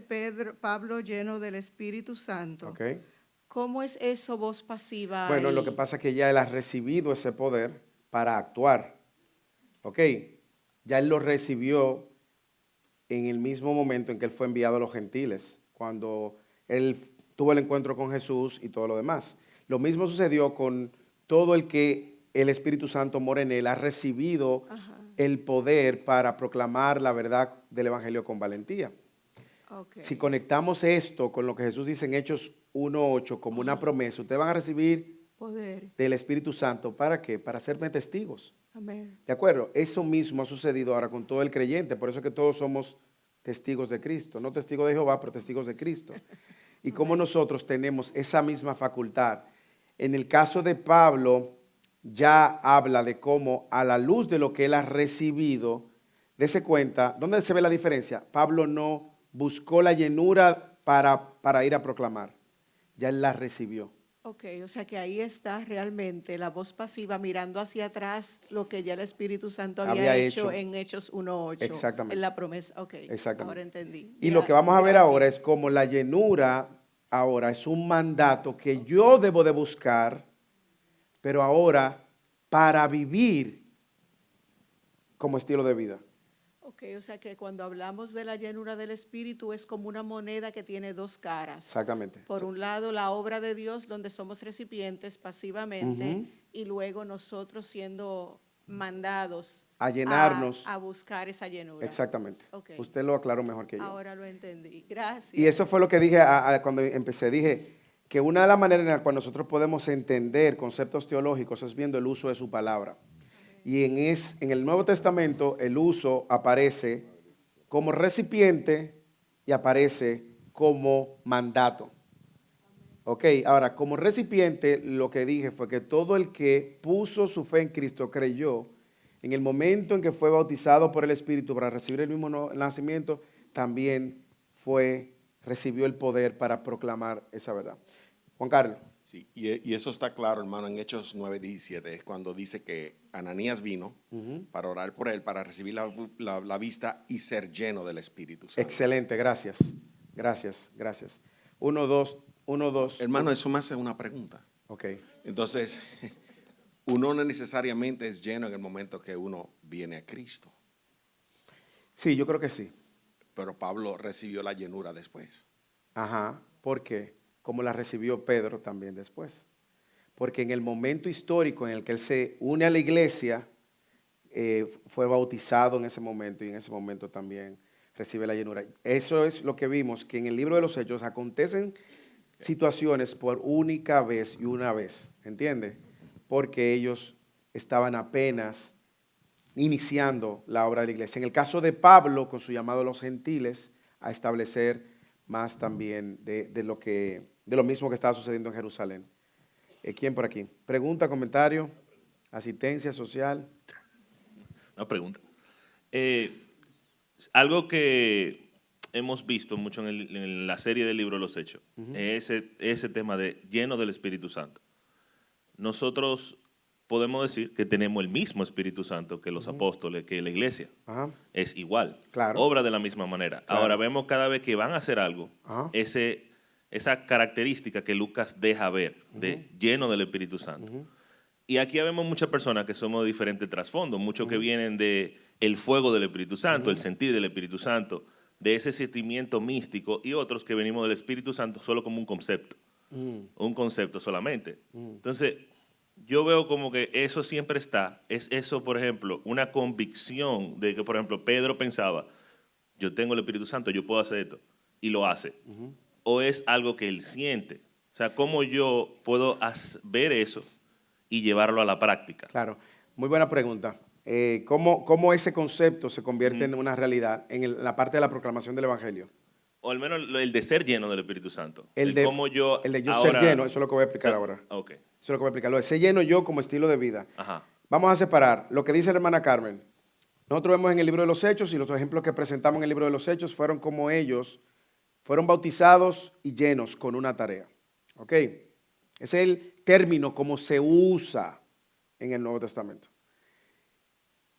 Pablo lleno del Espíritu Santo. Okay. ¿Cómo es eso voz pasiva? Bueno, ahí? lo que pasa es que ya él ha recibido ese poder para actuar. ¿Ok? Ya él lo recibió en el mismo momento en que él fue enviado a los gentiles, cuando él tuvo el encuentro con Jesús y todo lo demás. Lo mismo sucedió con todo el que el Espíritu Santo mora en él, ha recibido el poder para proclamar la verdad del Evangelio con valentía. Okay. Si conectamos esto con lo que Jesús dice en Hechos 1:8 como una promesa, ustedes van a recibir Poder. del Espíritu Santo. ¿Para qué? Para serme testigos. Amén. ¿De acuerdo? Eso mismo ha sucedido ahora con todo el creyente. Por eso es que todos somos testigos de Cristo. No testigos de Jehová, pero testigos de Cristo. Y como nosotros tenemos esa misma facultad. En el caso de Pablo, ya habla de cómo a la luz de lo que él ha recibido, dése cuenta, ¿dónde se ve la diferencia? Pablo no buscó la llenura para ir a proclamar. Ya él la recibió. Ok, o sea que ahí está realmente la voz pasiva mirando hacia atrás lo que ya el Espíritu Santo había hecho en Hechos 1:8. Exactamente. En la promesa, ok. Exactamente. Ahora entendí. Y lo que vamos a ver ahora es cómo la llenura ahora es un mandato que yo debo de buscar, pero ahora para vivir como estilo de vida. Ok, o sea que cuando hablamos de la llenura del Espíritu es como una moneda que tiene dos caras. Exactamente. Por un lado, la obra de Dios donde somos recipientes pasivamente y luego nosotros siendo mandados a llenarnos. A buscar esa llenura. Exactamente. Okay. Usted lo aclaró mejor que yo. Ahora lo entendí. Gracias. Y eso fue lo que dije cuando empecé. Dije que una de las maneras en las cuales nosotros podemos entender conceptos teológicos es viendo el uso de su palabra. Y en el Nuevo Testamento el uso aparece como recipiente y aparece como mandato. Ok, ahora como recipiente lo que dije fue que todo el que puso su fe en Cristo creyó, en el momento en que fue bautizado por el Espíritu para recibir el mismo nacimiento, también recibió el poder para proclamar esa verdad. Juan Carlos. Sí, y eso está claro, hermano, en Hechos 9:17, es cuando dice que Ananías vino para orar por él, para recibir la vista y ser lleno del Espíritu Santo. Excelente, gracias. Gracias. 1, 2. Hermano, eso me hace una pregunta. Ok. Entonces, uno no necesariamente es lleno en el momento que uno viene a Cristo. Sí, yo creo que sí. Pero Pablo recibió la llenura después. Ajá, ¿por qué? Como la recibió Pedro también después. Porque en el momento histórico en el que él se une a la iglesia, fue bautizado en ese momento y en ese momento también recibe la llenura. Eso es lo que vimos, que en el libro de los Hechos acontecen situaciones por única vez y una vez, ¿entiende? Porque ellos estaban apenas iniciando la obra de la iglesia. En el caso de Pablo, con su llamado a los gentiles, a establecer más también de lo mismo que estaba sucediendo en Jerusalén. ¿Quién por aquí? Pregunta, comentario, asistencia social. Una pregunta. Algo que hemos visto mucho en la serie del libro de los Hechos, es ese tema de lleno del Espíritu Santo. Nosotros podemos decir que tenemos el mismo Espíritu Santo que los apóstoles, que la iglesia. Ajá. Es igual, Claro. obra de la misma manera. Claro. Ahora vemos cada vez que van a hacer algo, Ajá. esa característica que Lucas deja ver, de lleno del Espíritu Santo. Y aquí vemos muchas personas que somos de diferentes trasfondos, muchos que vienen de el fuego del Espíritu Santo, el sentir del Espíritu Santo, de ese sentimiento místico, y otros que venimos del Espíritu Santo solo como un concepto solamente. Entonces, yo veo como que eso siempre está, es eso, por ejemplo, una convicción de que, por ejemplo, Pedro pensaba, yo tengo el Espíritu Santo, yo puedo hacer esto, y lo hace. O es algo que él siente. O sea, ¿cómo yo puedo ver eso y llevarlo a la práctica? Claro, muy buena pregunta. ¿Cómo ese concepto se convierte en una realidad en la parte de la proclamación del Evangelio? O al menos el de ser lleno del Espíritu Santo. El de cómo yo ser lleno, eso es lo que voy a explicar ahora. Ok. Eso es lo que voy a explicar. Lo de ser lleno yo como estilo de vida. Ajá. Vamos a separar lo que dice la hermana Carmen. Nosotros vemos en el libro de los Hechos, y los ejemplos que presentamos en el libro de los Hechos fueron como ellos fueron bautizados y llenos con una tarea. ¿Ok? Ese es el término como se usa en el Nuevo Testamento.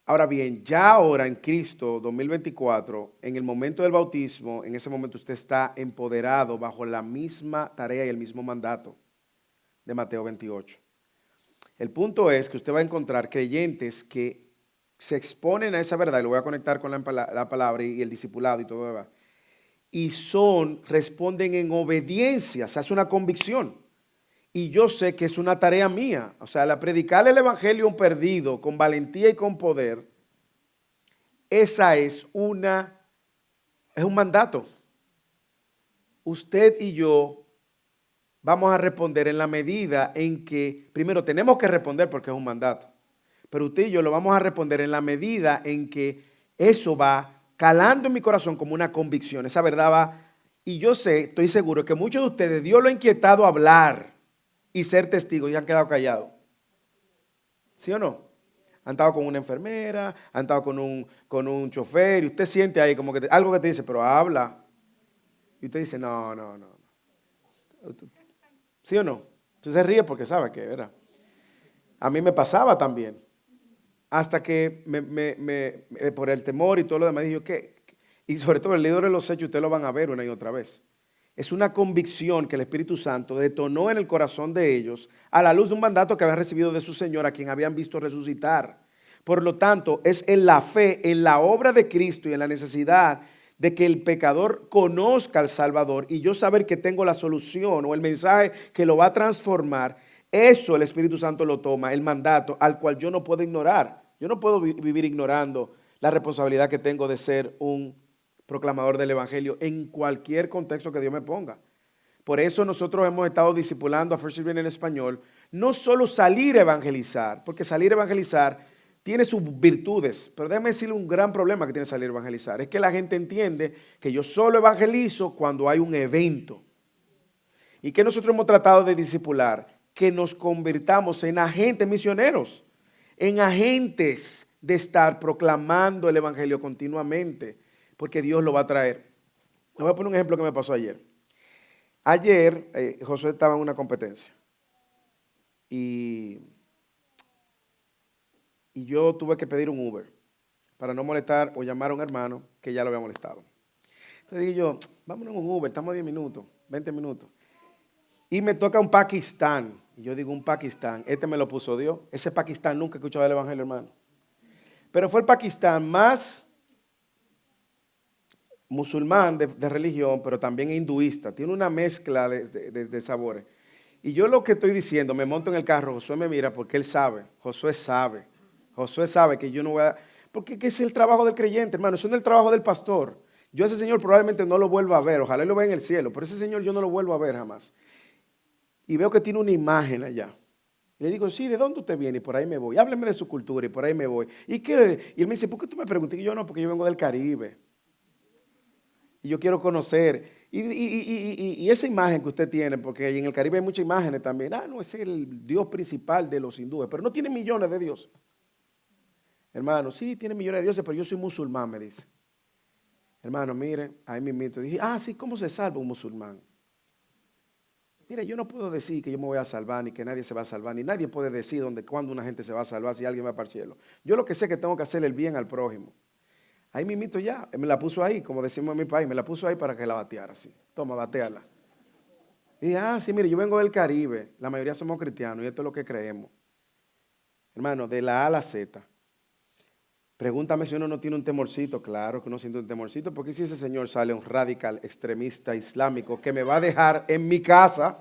Ahora bien, ya ahora en Cristo 2024, en el momento del bautismo, en ese momento usted está empoderado bajo la misma tarea y el mismo mandato de Mateo 28. El punto es que usted va a encontrar creyentes que se exponen a esa verdad, y lo voy a conectar con la palabra y el discipulado y todo lo demás, y responden en obediencia, se hace una convicción. Y yo sé que es una tarea mía, o sea, predicar el evangelio a un perdido con valentía y con poder, esa es un mandato. Usted y yo vamos a responder en la medida en que, primero tenemos que responder porque es un mandato, pero usted y yo lo vamos a responder en la medida en que eso va calando en mi corazón como una convicción, esa verdad va, y yo sé, estoy seguro que muchos de ustedes, Dios lo ha inquietado a hablar y ser testigos y han quedado callados. ¿Sí o no? Han estado con una enfermera, han estado con un chofer, y usted siente ahí como que algo que te dice, pero habla. Y usted dice, no. ¿Sí o no? Usted se ríe porque sabe que, ¿verdad? A mí me pasaba también. Hasta que por el temor y todo lo demás, dije, ¿qué? Y sobre todo el libro de los Hechos, ustedes lo van a ver una y otra vez. Es una convicción que el Espíritu Santo detonó en el corazón de ellos a la luz de un mandato que habían recibido de su Señor, a quien habían visto resucitar. Por lo tanto, es en la fe, en la obra de Cristo y en la necesidad de que el pecador conozca al Salvador y yo saber que tengo la solución o el mensaje que lo va a transformar. Eso el Espíritu Santo lo toma, el mandato al cual yo no puedo ignorar. Yo no puedo vivir ignorando la responsabilidad que tengo de ser un proclamador del Evangelio en cualquier contexto que Dios me ponga. Por eso nosotros hemos estado discipulando a First Children en español, no solo salir a evangelizar, porque salir a evangelizar tiene sus virtudes, pero déjeme decirle un gran problema que tiene salir a evangelizar, es que la gente entiende que yo solo evangelizo cuando hay un evento. ¿Y que nosotros hemos tratado de discipular? Que nos convirtamos en agentes misioneros, en agentes de estar proclamando el Evangelio continuamente, porque Dios lo va a traer. Le voy a poner un ejemplo que me pasó ayer. Ayer Josué estaba en una competencia y yo tuve que pedir un Uber para no molestar o llamar a un hermano que ya lo había molestado. Entonces dije yo, vámonos en un Uber, estamos a 10 minutos, 20 minutos. Y me toca un Pakistán. Y yo digo, un Pakistán, este me lo puso Dios. Ese Pakistán nunca escuchaba el Evangelio, hermano. Pero fue el Pakistán más musulmán de religión, pero también hinduista. Tiene una mezcla de sabores. Y yo lo que estoy diciendo, me monto en el carro, Josué me mira porque él sabe. Josué sabe que yo no voy a... Porque es el trabajo del creyente, hermano. Eso no es el trabajo del pastor. Yo a ese señor probablemente no lo vuelva a ver. Ojalá lo vea en el cielo. Pero ese señor yo no lo vuelvo a ver jamás. y veo que tiene una imagen allá. Y le digo, sí, ¿de dónde usted viene? Y por ahí me voy. Hábleme de su cultura y por ahí me voy. Y él me dice, ¿por qué tú me preguntas? Y yo, no, porque yo vengo del Caribe. Y yo quiero conocer. Y esa imagen que usted tiene, porque en el Caribe hay muchas imágenes también. No, ese es el Dios principal de los hindúes, pero no tiene millones de dioses. Hermano, sí, tiene millones de dioses, pero yo soy musulmán, me dice. Hermano, mire, ahí mismo dije, sí, ¿cómo se salva un musulmán? Mire, yo no puedo decir que yo me voy a salvar, ni que nadie se va a salvar, ni nadie puede decir cuándo una gente se va a salvar, si alguien va para el cielo. Yo lo que sé es que tengo que hacerle el bien al prójimo. Ahí mismito ya, me la puso ahí, como decimos en mi país, me la puso ahí para que la bateara así. Toma, bateala. Y dije, sí, mire, yo vengo del Caribe, la mayoría somos cristianos y esto es lo que creemos. Hermano, de la A a la Z. Pregúntame si uno no tiene un temorcito. Claro que uno siente un temorcito, porque si ese señor sale un radical extremista islámico que me va a dejar en mi casa.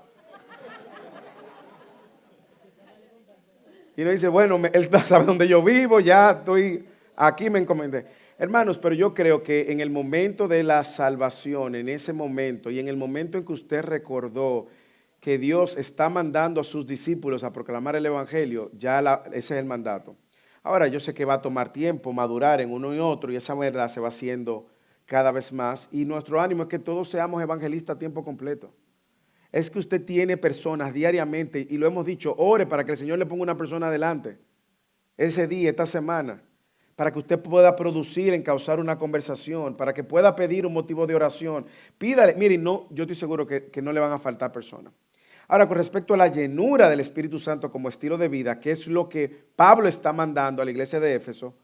Y uno dice, bueno, él sabe dónde yo vivo, ya estoy aquí, me encomendé. Hermanos, pero yo creo que en el momento de la salvación, en ese momento y en el momento en que usted recordó que Dios está mandando a sus discípulos a proclamar el Evangelio, ese es el mandato. Ahora, yo sé que va a tomar tiempo madurar en uno y otro y esa verdad se va haciendo cada vez más. Y nuestro ánimo es que todos seamos evangelistas a tiempo completo. Es que usted tiene personas diariamente, y lo hemos dicho, ore para que el Señor le ponga una persona adelante. Ese día, esta semana, para que usted pueda producir, encauzar una conversación, para que pueda pedir un motivo de oración. Pídale, mire, no, yo estoy seguro que no le van a faltar personas. Ahora, con respecto a la llenura del Espíritu Santo como estilo de vida, que es lo que Pablo está mandando a la iglesia de Éfeso,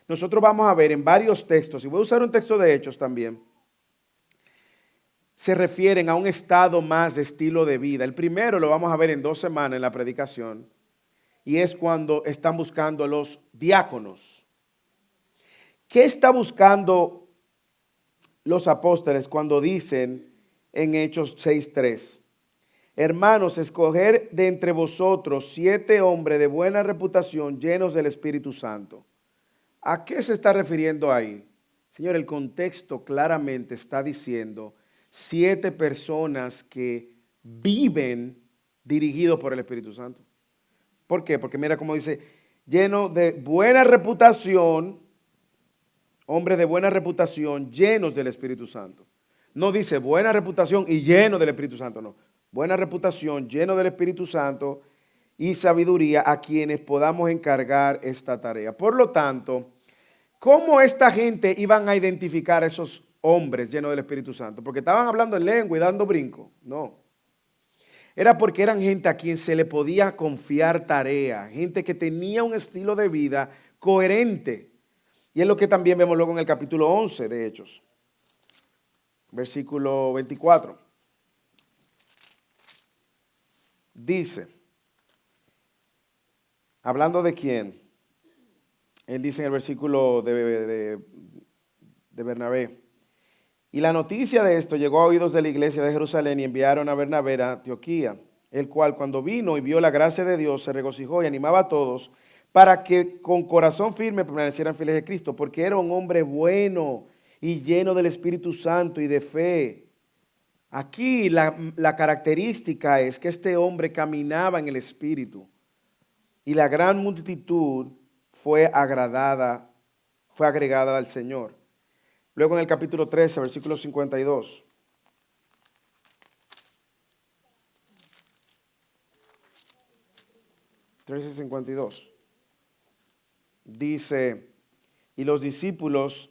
nosotros vamos a ver en varios textos, y voy a usar un texto de Hechos también, se refieren a un estado más de estilo de vida. El primero lo vamos a ver en 2 semanas en la predicación, y es cuando están buscando a los diáconos. ¿Qué está buscando los apóstoles cuando dicen en Hechos 6:3? Hermanos, escoger de entre vosotros 7 hombres de buena reputación, llenos del Espíritu Santo. ¿A qué se está refiriendo ahí? Señor, el contexto claramente está diciendo 7 personas que viven dirigidos por el Espíritu Santo. ¿Por qué? Porque mira cómo dice, lleno de buena reputación, hombres de buena reputación, llenos del Espíritu Santo. No dice buena reputación y lleno del Espíritu Santo, no. Buena reputación, lleno del Espíritu Santo y sabiduría a quienes podamos encargar esta tarea. Por lo tanto, ¿cómo esta gente iban a identificar a esos hombres llenos del Espíritu Santo? Porque estaban hablando en lengua y dando brinco. No. Era porque eran gente a quien se le podía confiar tarea, gente que tenía un estilo de vida coherente. Y es lo que también vemos luego en el capítulo 11 de Hechos, versículo 24. Dice, hablando de quién, él dice en el versículo de Bernabé, y la noticia de esto llegó a oídos de la iglesia de Jerusalén y enviaron a Bernabé a Antioquía, el cual cuando vino y vio la gracia de Dios se regocijó y animaba a todos para que con corazón firme permanecieran fieles de Cristo, porque era un hombre bueno y lleno del Espíritu Santo y de fe. Aquí la característica es que este hombre caminaba en el Espíritu y la gran multitud fue agregada al Señor. Luego en el capítulo 13, versículo 52. Dice, y los discípulos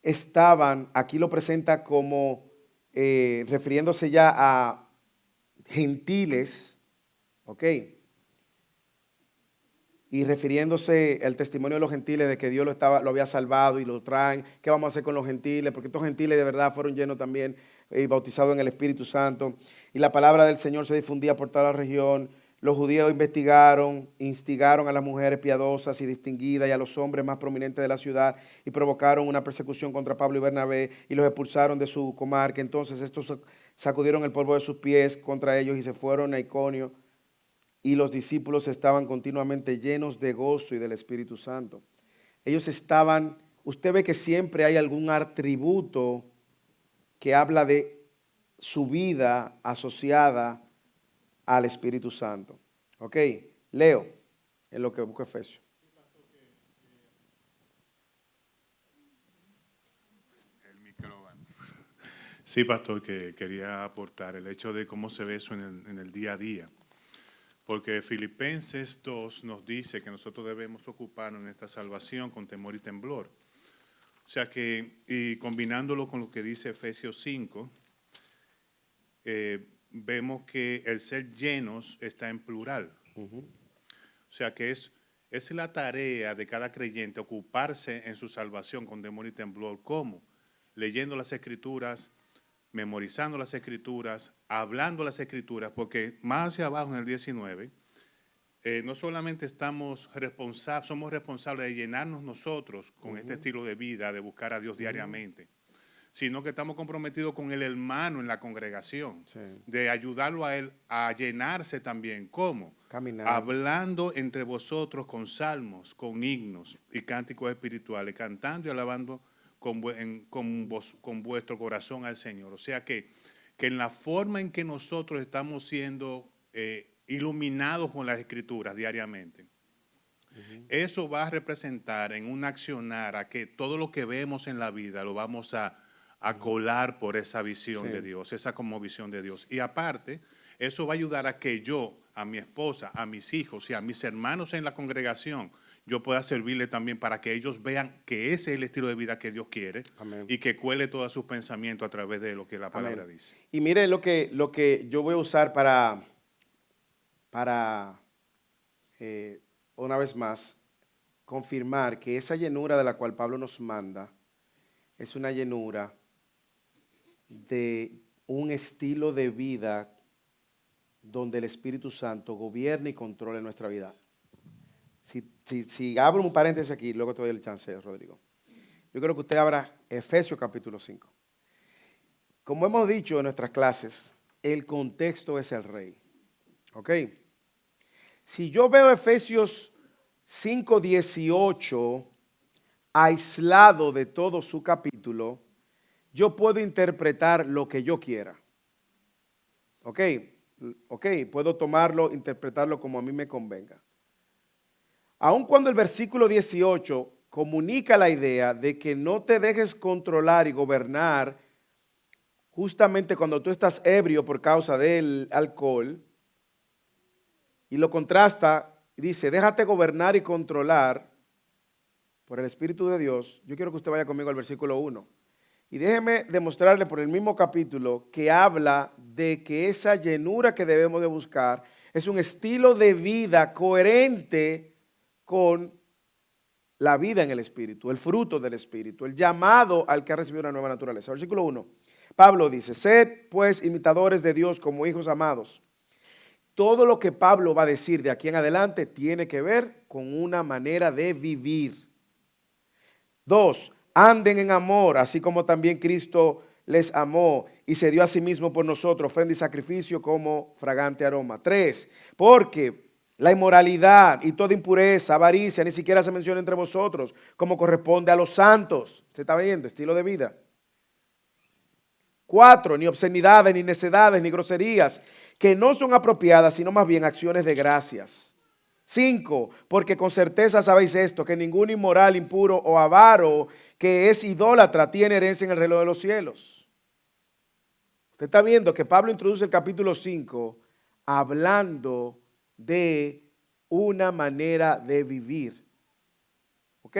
estaban, aquí lo presenta como refiriéndose ya a gentiles, ¿ok? Y refiriéndose al testimonio de los gentiles de que Dios lo había salvado y lo traen. ¿Qué vamos a hacer con los gentiles? Porque estos gentiles de verdad fueron llenos también y bautizados en el Espíritu Santo. Y la palabra del Señor se difundía por toda la región. Los judíos instigaron a las mujeres piadosas y distinguidas y a los hombres más prominentes de la ciudad y provocaron una persecución contra Pablo y Bernabé y los expulsaron de su comarca. Entonces estos sacudieron el polvo de sus pies contra ellos y se fueron a Iconio. Y los discípulos estaban continuamente llenos de gozo y del Espíritu Santo. Ellos estaban, usted ve que siempre hay algún atributo que habla de su vida asociada al Espíritu Santo. Ok, leo en lo que busco Efesios. Sí, pastor, que quería aportar el hecho de cómo se ve eso en el día a día. Porque Filipenses 2 nos dice que nosotros debemos ocuparnos en esta salvación con temor y temblor. O sea que, y combinándolo con lo que dice Efesios 5, vemos que el ser llenos está en plural. O sea que es la tarea de cada creyente ocuparse en su salvación con temor y temblor. ¿Cómo? Leyendo las Escrituras, memorizando las Escrituras, hablando las Escrituras, porque más hacia abajo en el 19, no solamente somos responsables de llenarnos nosotros con este estilo de vida, de buscar a Dios diariamente, sino que estamos comprometidos con el hermano en la congregación, de ayudarlo a él a llenarse también. ¿Cómo? Caminar. Hablando entre vosotros con salmos, con himnos y cánticos espirituales, cantando y alabando con vuestro corazón al Señor. O sea que en la forma en que nosotros estamos siendo iluminados con las Escrituras diariamente, eso va a representar en un accionar a que todo lo que vemos en la vida lo vamos a colar por esa visión de Dios, esa como visión de Dios. Y aparte, eso va a ayudar a que yo, a mi esposa, a mis hijos y a mis hermanos en la congregación, yo pueda servirle también para que ellos vean que ese es el estilo de vida que Dios quiere. Amén. Y que cuele todos sus pensamientos a través de lo que la palabra Amén. dice. Y mire lo que yo voy a usar para una vez más, confirmar que esa llenura de la cual Pablo nos manda es una llenura de un estilo de vida donde el Espíritu Santo gobierna y controla nuestra vida. Si abro un paréntesis aquí, luego te doy el chance, Rodrigo. Yo creo que usted abra Efesios capítulo 5. Como hemos dicho en nuestras clases, el contexto es el rey. ¿Ok? Si yo veo Efesios 5:18 aislado de todo su capítulo, yo puedo interpretar lo que yo quiera. ¿Ok? Puedo tomarlo, interpretarlo como a mí me convenga. Aun cuando el versículo 18 comunica la idea de que no te dejes controlar y gobernar justamente cuando tú estás ebrio por causa del alcohol, y lo contrasta, dice, déjate gobernar y controlar por el Espíritu de Dios. Yo quiero que usted vaya conmigo al versículo 1. Y déjeme demostrarle por el mismo capítulo que habla de que esa llenura que debemos de buscar es un estilo de vida coherente con la vida en el Espíritu, el fruto del Espíritu, el llamado al que ha recibido una nueva naturaleza. Versículo 1. Pablo dice, sed pues imitadores de Dios como hijos amados. Todo lo que Pablo va a decir de aquí en adelante tiene que ver con una manera de vivir. 2. Anden en amor, así como también Cristo les amó y se dio a sí mismo por nosotros, ofrenda y sacrificio como fragante aroma. 3. Porque la inmoralidad y toda impureza, avaricia, ni siquiera se menciona entre vosotros, como corresponde a los santos. ¿Se está viendo? Estilo de vida. 4. Ni obscenidades, ni necedades, ni groserías, que no son apropiadas, sino más bien acciones de gracias. 5. Porque con certeza sabéis esto, que ningún inmoral, impuro o avaro que es idólatra tiene herencia en el reino de los cielos. Usted está viendo que Pablo introduce el capítulo 5 hablando de una manera de vivir. ¿Ok?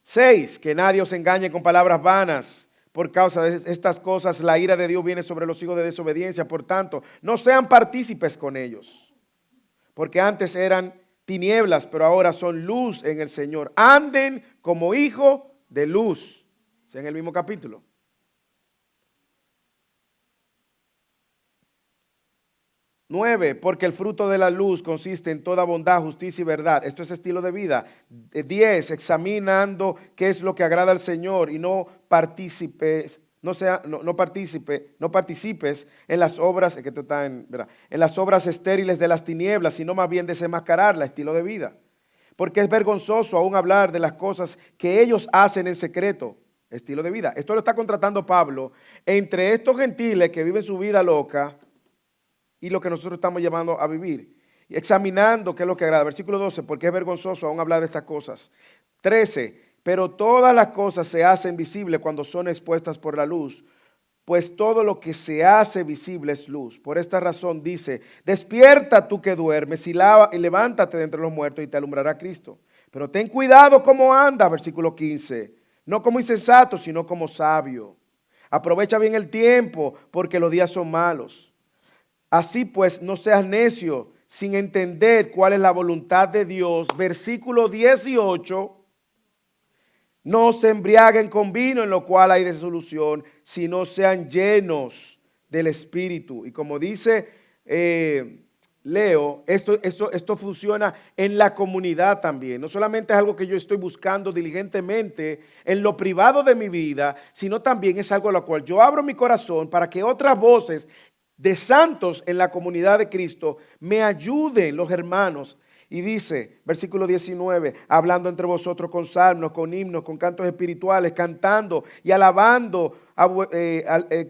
6. Que nadie os engañe con palabras vanas. Por causa de estas cosas, la ira de Dios viene sobre los hijos de desobediencia. Por tanto, no sean partícipes con ellos. Porque antes eran tinieblas, pero ahora son luz en el Señor. Anden como hijos de luz. ¿Sí? En el mismo capítulo. 9, porque el fruto de la luz consiste en toda bondad, justicia y verdad. Esto es estilo de vida. 10, examinando qué es lo que agrada al Señor y no participes en las obras, que esto está en las obras estériles de las tinieblas, sino más bien desenmascararla, estilo de vida. Porque es vergonzoso aún hablar de las cosas que ellos hacen en secreto, estilo de vida. Esto lo está contratando Pablo entre estos gentiles que viven su vida loca y lo que nosotros estamos llevando a vivir. Y examinando qué es lo que agrada. Versículo 12, porque es vergonzoso aún hablar de estas cosas. 13, pero todas las cosas se hacen visibles cuando son expuestas por la luz, pues todo lo que se hace visible es luz. Por esta razón dice, despierta tú que duermes y levántate de entre los muertos y te alumbrará Cristo. Pero ten cuidado cómo andas, versículo 15, no como insensato, sino como sabio. Aprovecha bien el tiempo, porque los días son malos. Así pues, no seas necio, sin entender cuál es la voluntad de Dios. Versículo 18, no se embriaguen con vino, en lo cual hay disolución, sino sean llenos del Espíritu. Y como dice Leo, esto funciona en la comunidad también. No solamente es algo que yo estoy buscando diligentemente en lo privado de mi vida, sino también es algo a lo cual yo abro mi corazón para que otras voces de santos en la comunidad de Cristo me ayuden, los hermanos. Y dice, versículo 19, hablando entre vosotros con salmos, con himnos, con cantos espirituales, cantando y alabando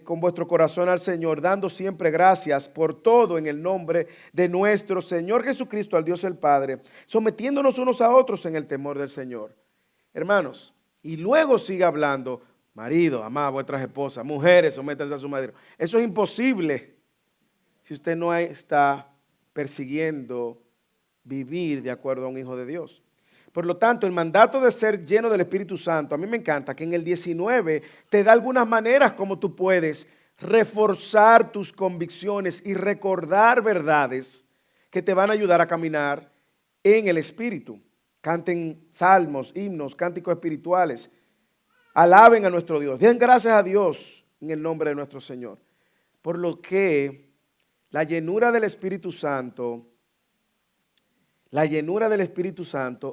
con vuestro corazón al Señor, dando siempre gracias por todo en el nombre de nuestro Señor Jesucristo, al Dios el Padre, sometiéndonos unos a otros en el temor del Señor. Hermanos, y luego sigue hablando, marido, amad a vuestras esposas, mujeres, sométanse a su marido. Eso es imposible si usted no está persiguiendo vivir de acuerdo a un hijo de Dios. Por lo tanto, el mandato de ser lleno del Espíritu Santo, a mí me encanta que en el 19 te da algunas maneras como tú puedes reforzar tus convicciones y recordar verdades que te van a ayudar a caminar en el Espíritu. Canten salmos, himnos, cánticos espirituales. Alaben a nuestro Dios. Den gracias a Dios en el nombre de nuestro Señor. Por lo que la llenura del Espíritu Santo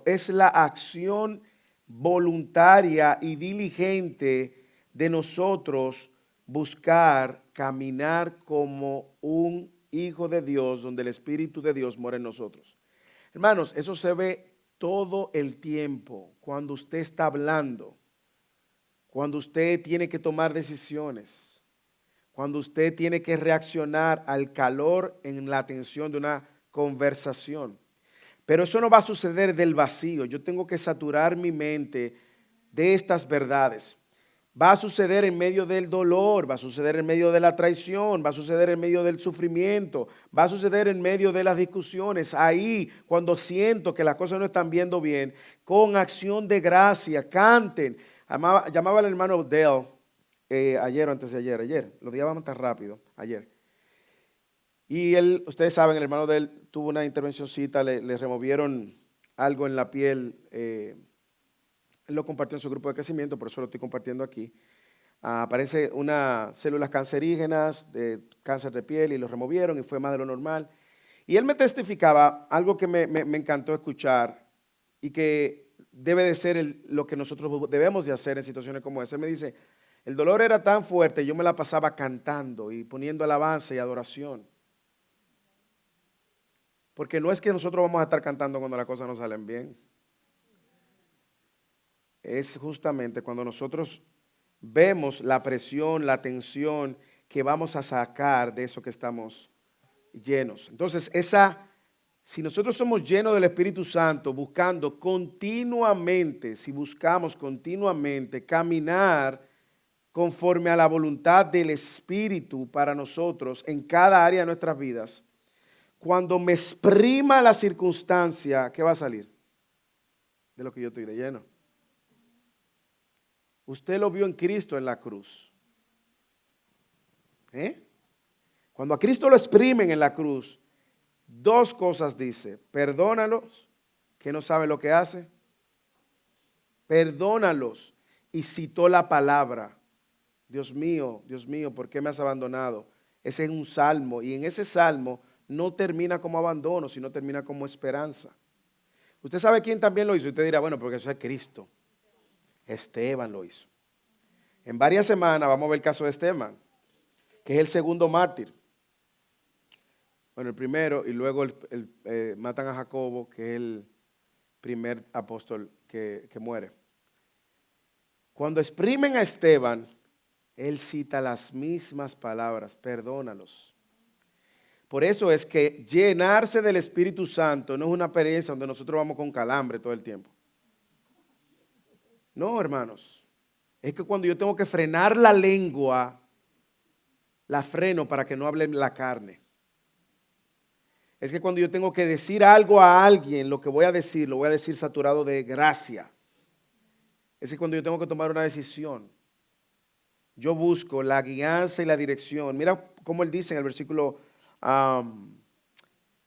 es la acción voluntaria y diligente de nosotros buscar caminar como un hijo de Dios, donde el Espíritu de Dios mora en nosotros. Hermanos, eso se ve todo el tiempo cuando usted está hablando, cuando usted tiene que tomar decisiones, cuando usted tiene que reaccionar al calor en la tensión de una conversación. Pero eso no va a suceder del vacío. Yo tengo que saturar mi mente de estas verdades. Va a suceder en medio del dolor, va a suceder en medio de la traición, va a suceder en medio del sufrimiento, va a suceder en medio de las discusiones. Ahí, cuando siento que las cosas no están viendo bien, con acción de gracia, canten. Llamaba al hermano Dale ayer o antes de ayer, los días van tan rápido, ayer. Y él, ustedes saben, el hermano de él tuvo una intervencióncita, le removieron algo en la piel. Él lo compartió en su grupo de crecimiento, por eso lo estoy compartiendo aquí. Aparece unas células cancerígenas de cáncer de piel y lo removieron y fue más de lo normal. Y él me testificaba algo que me encantó escuchar y que debe de ser lo que nosotros debemos de hacer en situaciones como esa. Él me dice, el dolor era tan fuerte, yo me la pasaba cantando y poniendo alabanza y adoración. Porque no es que nosotros vamos a estar cantando cuando las cosas no salen bien. Es justamente cuando nosotros vemos la presión, la tensión que vamos a sacar de eso que estamos llenos. Entonces, si nosotros somos llenos del Espíritu Santo, buscando continuamente, si buscamos continuamente caminar conforme a la voluntad del Espíritu para nosotros en cada área de nuestras vidas, cuando me exprima la circunstancia, ¿qué va a salir? De lo que yo estoy de lleno. Usted lo vio en Cristo en la cruz. Cuando a Cristo lo exprimen en la cruz, dos cosas dice: perdónalos, que no saben lo que hace. Perdónalos. Y citó la palabra: Dios mío, ¿por qué me has abandonado? Ese es un salmo, y en ese salmo no termina como abandono, sino termina como esperanza. Usted sabe quién también lo hizo. Usted dirá, bueno, porque eso es Cristo. Esteban lo hizo. En varias semanas vamos a ver el caso de Esteban, que es el segundo mártir. Bueno, el primero, y luego matan a Jacobo, que es el primer apóstol que muere. Cuando exprimen a Esteban, él cita las mismas palabras: perdónalos. Por eso es que llenarse del Espíritu Santo no es una experiencia donde nosotros vamos con calambre todo el tiempo. No, hermanos. Es que cuando yo tengo que frenar la lengua, la freno para que no hable la carne. Es que cuando yo tengo que decir algo a alguien, lo que voy a decir, lo voy a decir saturado de gracia. Es que cuando yo tengo que tomar una decisión, yo busco la guianza y la dirección. Mira cómo él dice en el versículo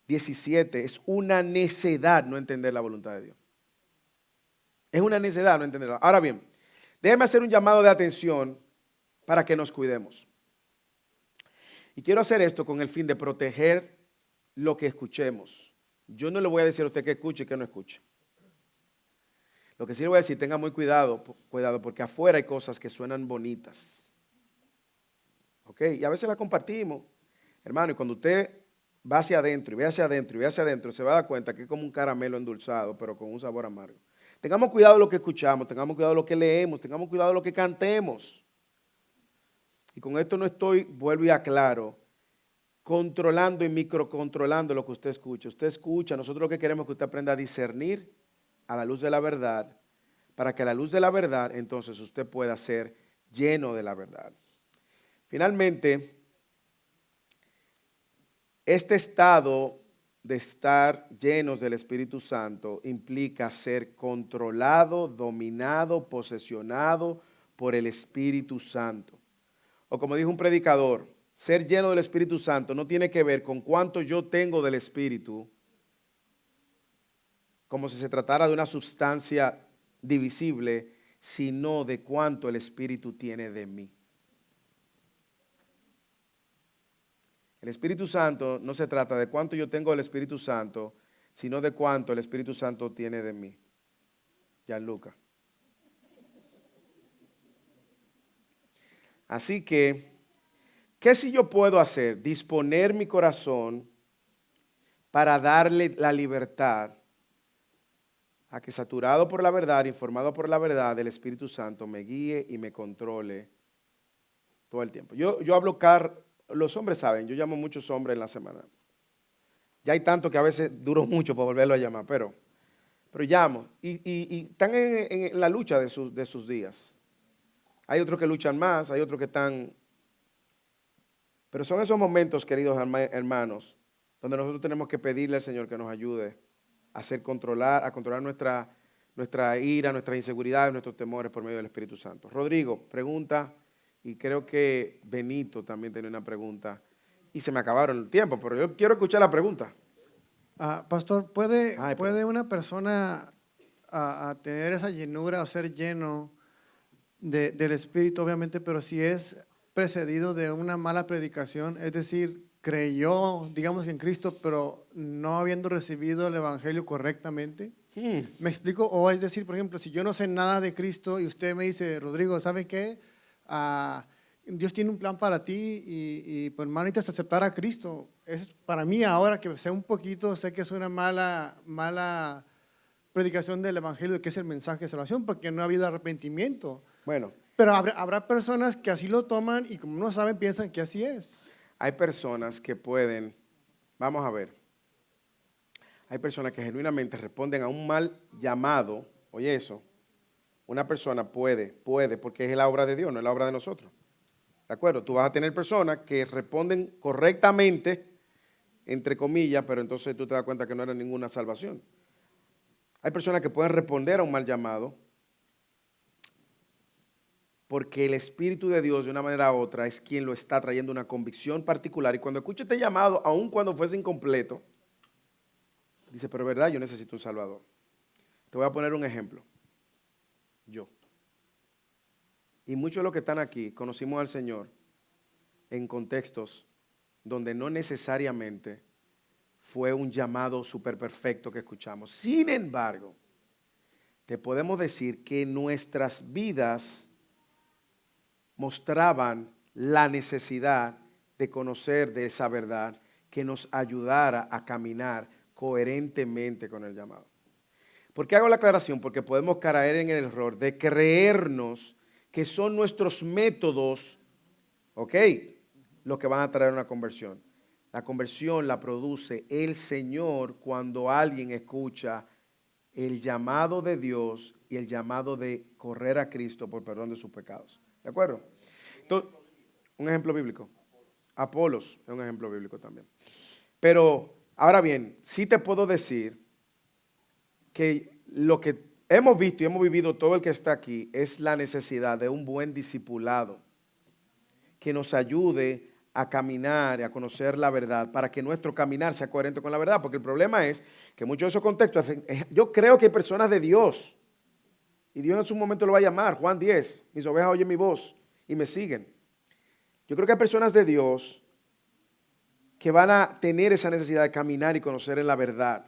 17, es una necedad no entender la voluntad de Dios. Es una necedad no entenderla. Ahora bien, déjeme hacer un llamado de atención para que nos cuidemos. Y quiero hacer esto con el fin de proteger lo que escuchemos. Yo no le voy a decir a usted que escuche y que no escuche. Lo que sí le voy a decir, tenga muy cuidado porque afuera hay cosas que suenan bonitas. ¿Ok? Y a veces las compartimos. Hermano, y cuando usted va hacia adentro y ve hacia adentro y ve hacia adentro, se va a dar cuenta que es como un caramelo endulzado, pero con un sabor amargo. Tengamos cuidado de lo que escuchamos, tengamos cuidado de lo que leemos, tengamos cuidado de lo que cantemos. Y con esto no estoy, vuelvo y aclaro, controlando y microcontrolando lo que usted escucha. Usted escucha, nosotros lo que queremos es que usted aprenda a discernir a la luz de la verdad, para que a la luz de la verdad entonces usted pueda ser lleno de la verdad. Finalmente, este estado de estar llenos del Espíritu Santo implica ser controlado, dominado, posesionado por el Espíritu Santo. O como dijo un predicador, ser lleno del Espíritu Santo no tiene que ver con cuánto yo tengo del Espíritu, como si se tratara de una sustancia divisible, sino de cuánto el Espíritu tiene de mí. El Espíritu Santo no se trata de cuánto yo tengo del Espíritu Santo, sino de cuánto el Espíritu Santo tiene de mí. Gianluca. Así que, ¿qué si yo puedo hacer? Disponer mi corazón para darle la libertad a que, saturado por la verdad, informado por la verdad, el Espíritu Santo me guíe y me controle todo el tiempo. Yo hablo, los hombres saben, yo llamo muchos hombres en la semana. Ya hay tanto que a veces duro mucho para volverlo a llamar, pero llamo. Y están en la lucha de sus días. Hay otros que luchan más, hay otros que están... Pero son esos momentos, queridos hermanos, donde nosotros tenemos que pedirle al Señor que nos ayude a controlar nuestra ira, nuestras inseguridades, nuestros temores por medio del Espíritu Santo. Rodrigo, pregunta, y creo que Benito también tiene una pregunta. Y se me acabaron el tiempo, pero yo quiero escuchar la pregunta. Pastor, ¿puede una persona a tener esa llenura o ser lleno del Espíritu, obviamente, pero si es precedido de una mala predicación, es decir, creyó, digamos, en Cristo, pero no habiendo recibido el Evangelio correctamente? ¿Me explico? O es decir, por ejemplo, si yo no sé nada de Cristo y usted me dice, Rodrigo, ¿sabe qué? Dios tiene un plan para ti y pues hermano, necesitas aceptar a Cristo. Es para mí ahora que sé un poquito, sé que es una mala predicación del Evangelio, que es el mensaje de salvación, porque no ha habido arrepentimiento. Bueno. Pero habrá personas que así lo toman y como no saben, piensan que así es. Hay personas que pueden, vamos a ver, hay personas que genuinamente responden a un mal llamado. Oye eso, una persona puede, porque es la obra de Dios, no es la obra de nosotros. ¿De acuerdo? Tú vas a tener personas que responden correctamente, entre comillas, pero entonces tú te das cuenta que no era ninguna salvación. Hay personas que pueden responder a un mal llamado porque el Espíritu de Dios, de una manera u otra, es quien lo está trayendo una convicción particular. Y cuando escucha este llamado, aun cuando fuese incompleto, dice, pero verdad, yo necesito un Salvador. Te voy a poner un ejemplo. Yo. Y muchos de los que están aquí conocimos al Señor en contextos donde no necesariamente fue un llamado súper perfecto que escuchamos. Sin embargo, te podemos decir que nuestras vidas mostraban la necesidad de conocer de esa verdad que nos ayudara a caminar coherentemente con el llamado. ¿Por qué hago la aclaración? Porque podemos caer en el error de creernos que son nuestros métodos, ¿ok?, los que van a traer una conversión. La conversión la produce el Señor cuando alguien escucha el llamado de Dios y el llamado de correr a Cristo por perdón de sus pecados. ¿De acuerdo? Entonces, un ejemplo bíblico. Apolos es un ejemplo bíblico también. Pero, ahora bien, sí te puedo decir que lo que hemos visto y hemos vivido todo el que está aquí es la necesidad de un buen discipulado que nos ayude a caminar y a conocer la verdad para que nuestro caminar sea coherente con la verdad. Porque el problema es que muchos de esos contextos, yo creo que hay personas de Dios y Dios en su momento lo va a llamar. Juan 10, mis ovejas oyen mi voz y me siguen. Yo creo que hay personas de Dios que van a tener esa necesidad de caminar y conocer en la verdad.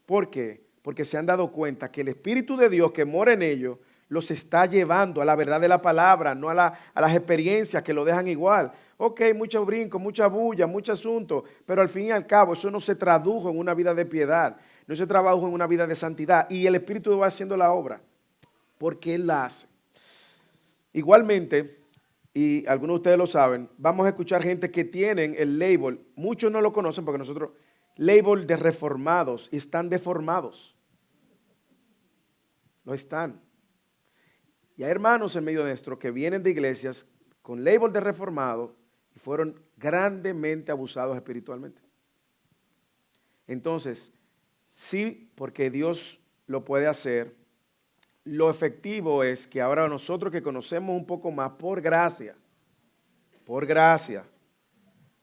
¿Por qué? Porque se han dado cuenta que el Espíritu de Dios que mora en ellos los está llevando a la verdad de la palabra, no a las experiencias que lo dejan igual. Ok, mucho brinco, mucha bulla, mucho asunto, pero al fin y al cabo eso no se tradujo en una vida de piedad, no se tradujo en una vida de santidad y el Espíritu va haciendo la obra porque Él la hace. Igualmente, y algunos de ustedes lo saben, vamos a escuchar gente que tienen el label, muchos no lo conocen porque nosotros, label de reformados, y están deformados. No están. Y hay hermanos en medio nuestro que vienen de iglesias con label de reformado y fueron grandemente abusados espiritualmente. Entonces, sí, porque Dios lo puede hacer, lo efectivo es que ahora nosotros que conocemos un poco más por gracia,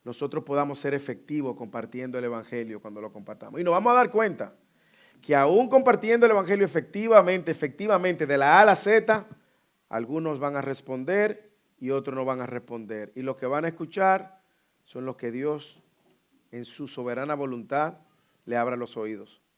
nosotros podamos ser efectivos compartiendo el evangelio cuando lo compartamos. Y nos vamos a dar cuenta que aún compartiendo el evangelio efectivamente, de la A a la Z, algunos van a responder y otros no van a responder. Y los que van a escuchar son los que Dios, en su soberana voluntad, le abra los oídos.